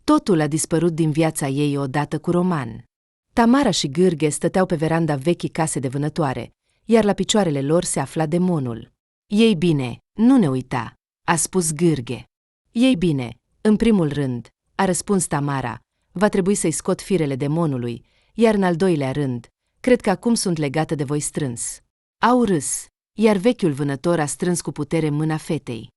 Totul a dispărut din viața ei odată cu Roman. Tamara și Gârghe stăteau pe veranda vechii case de vânătoare, iar la picioarele lor se afla demonul. Ei bine, nu ne uita, a spus Gârghe. Ei bine, în primul rând, a răspuns Tamara, va trebui să-i scot firele demonului, iar în al doilea rând, cred că acum sunt legată de voi strâns. Au râs, iar vechiul vânător a strâns cu putere mâna fetei.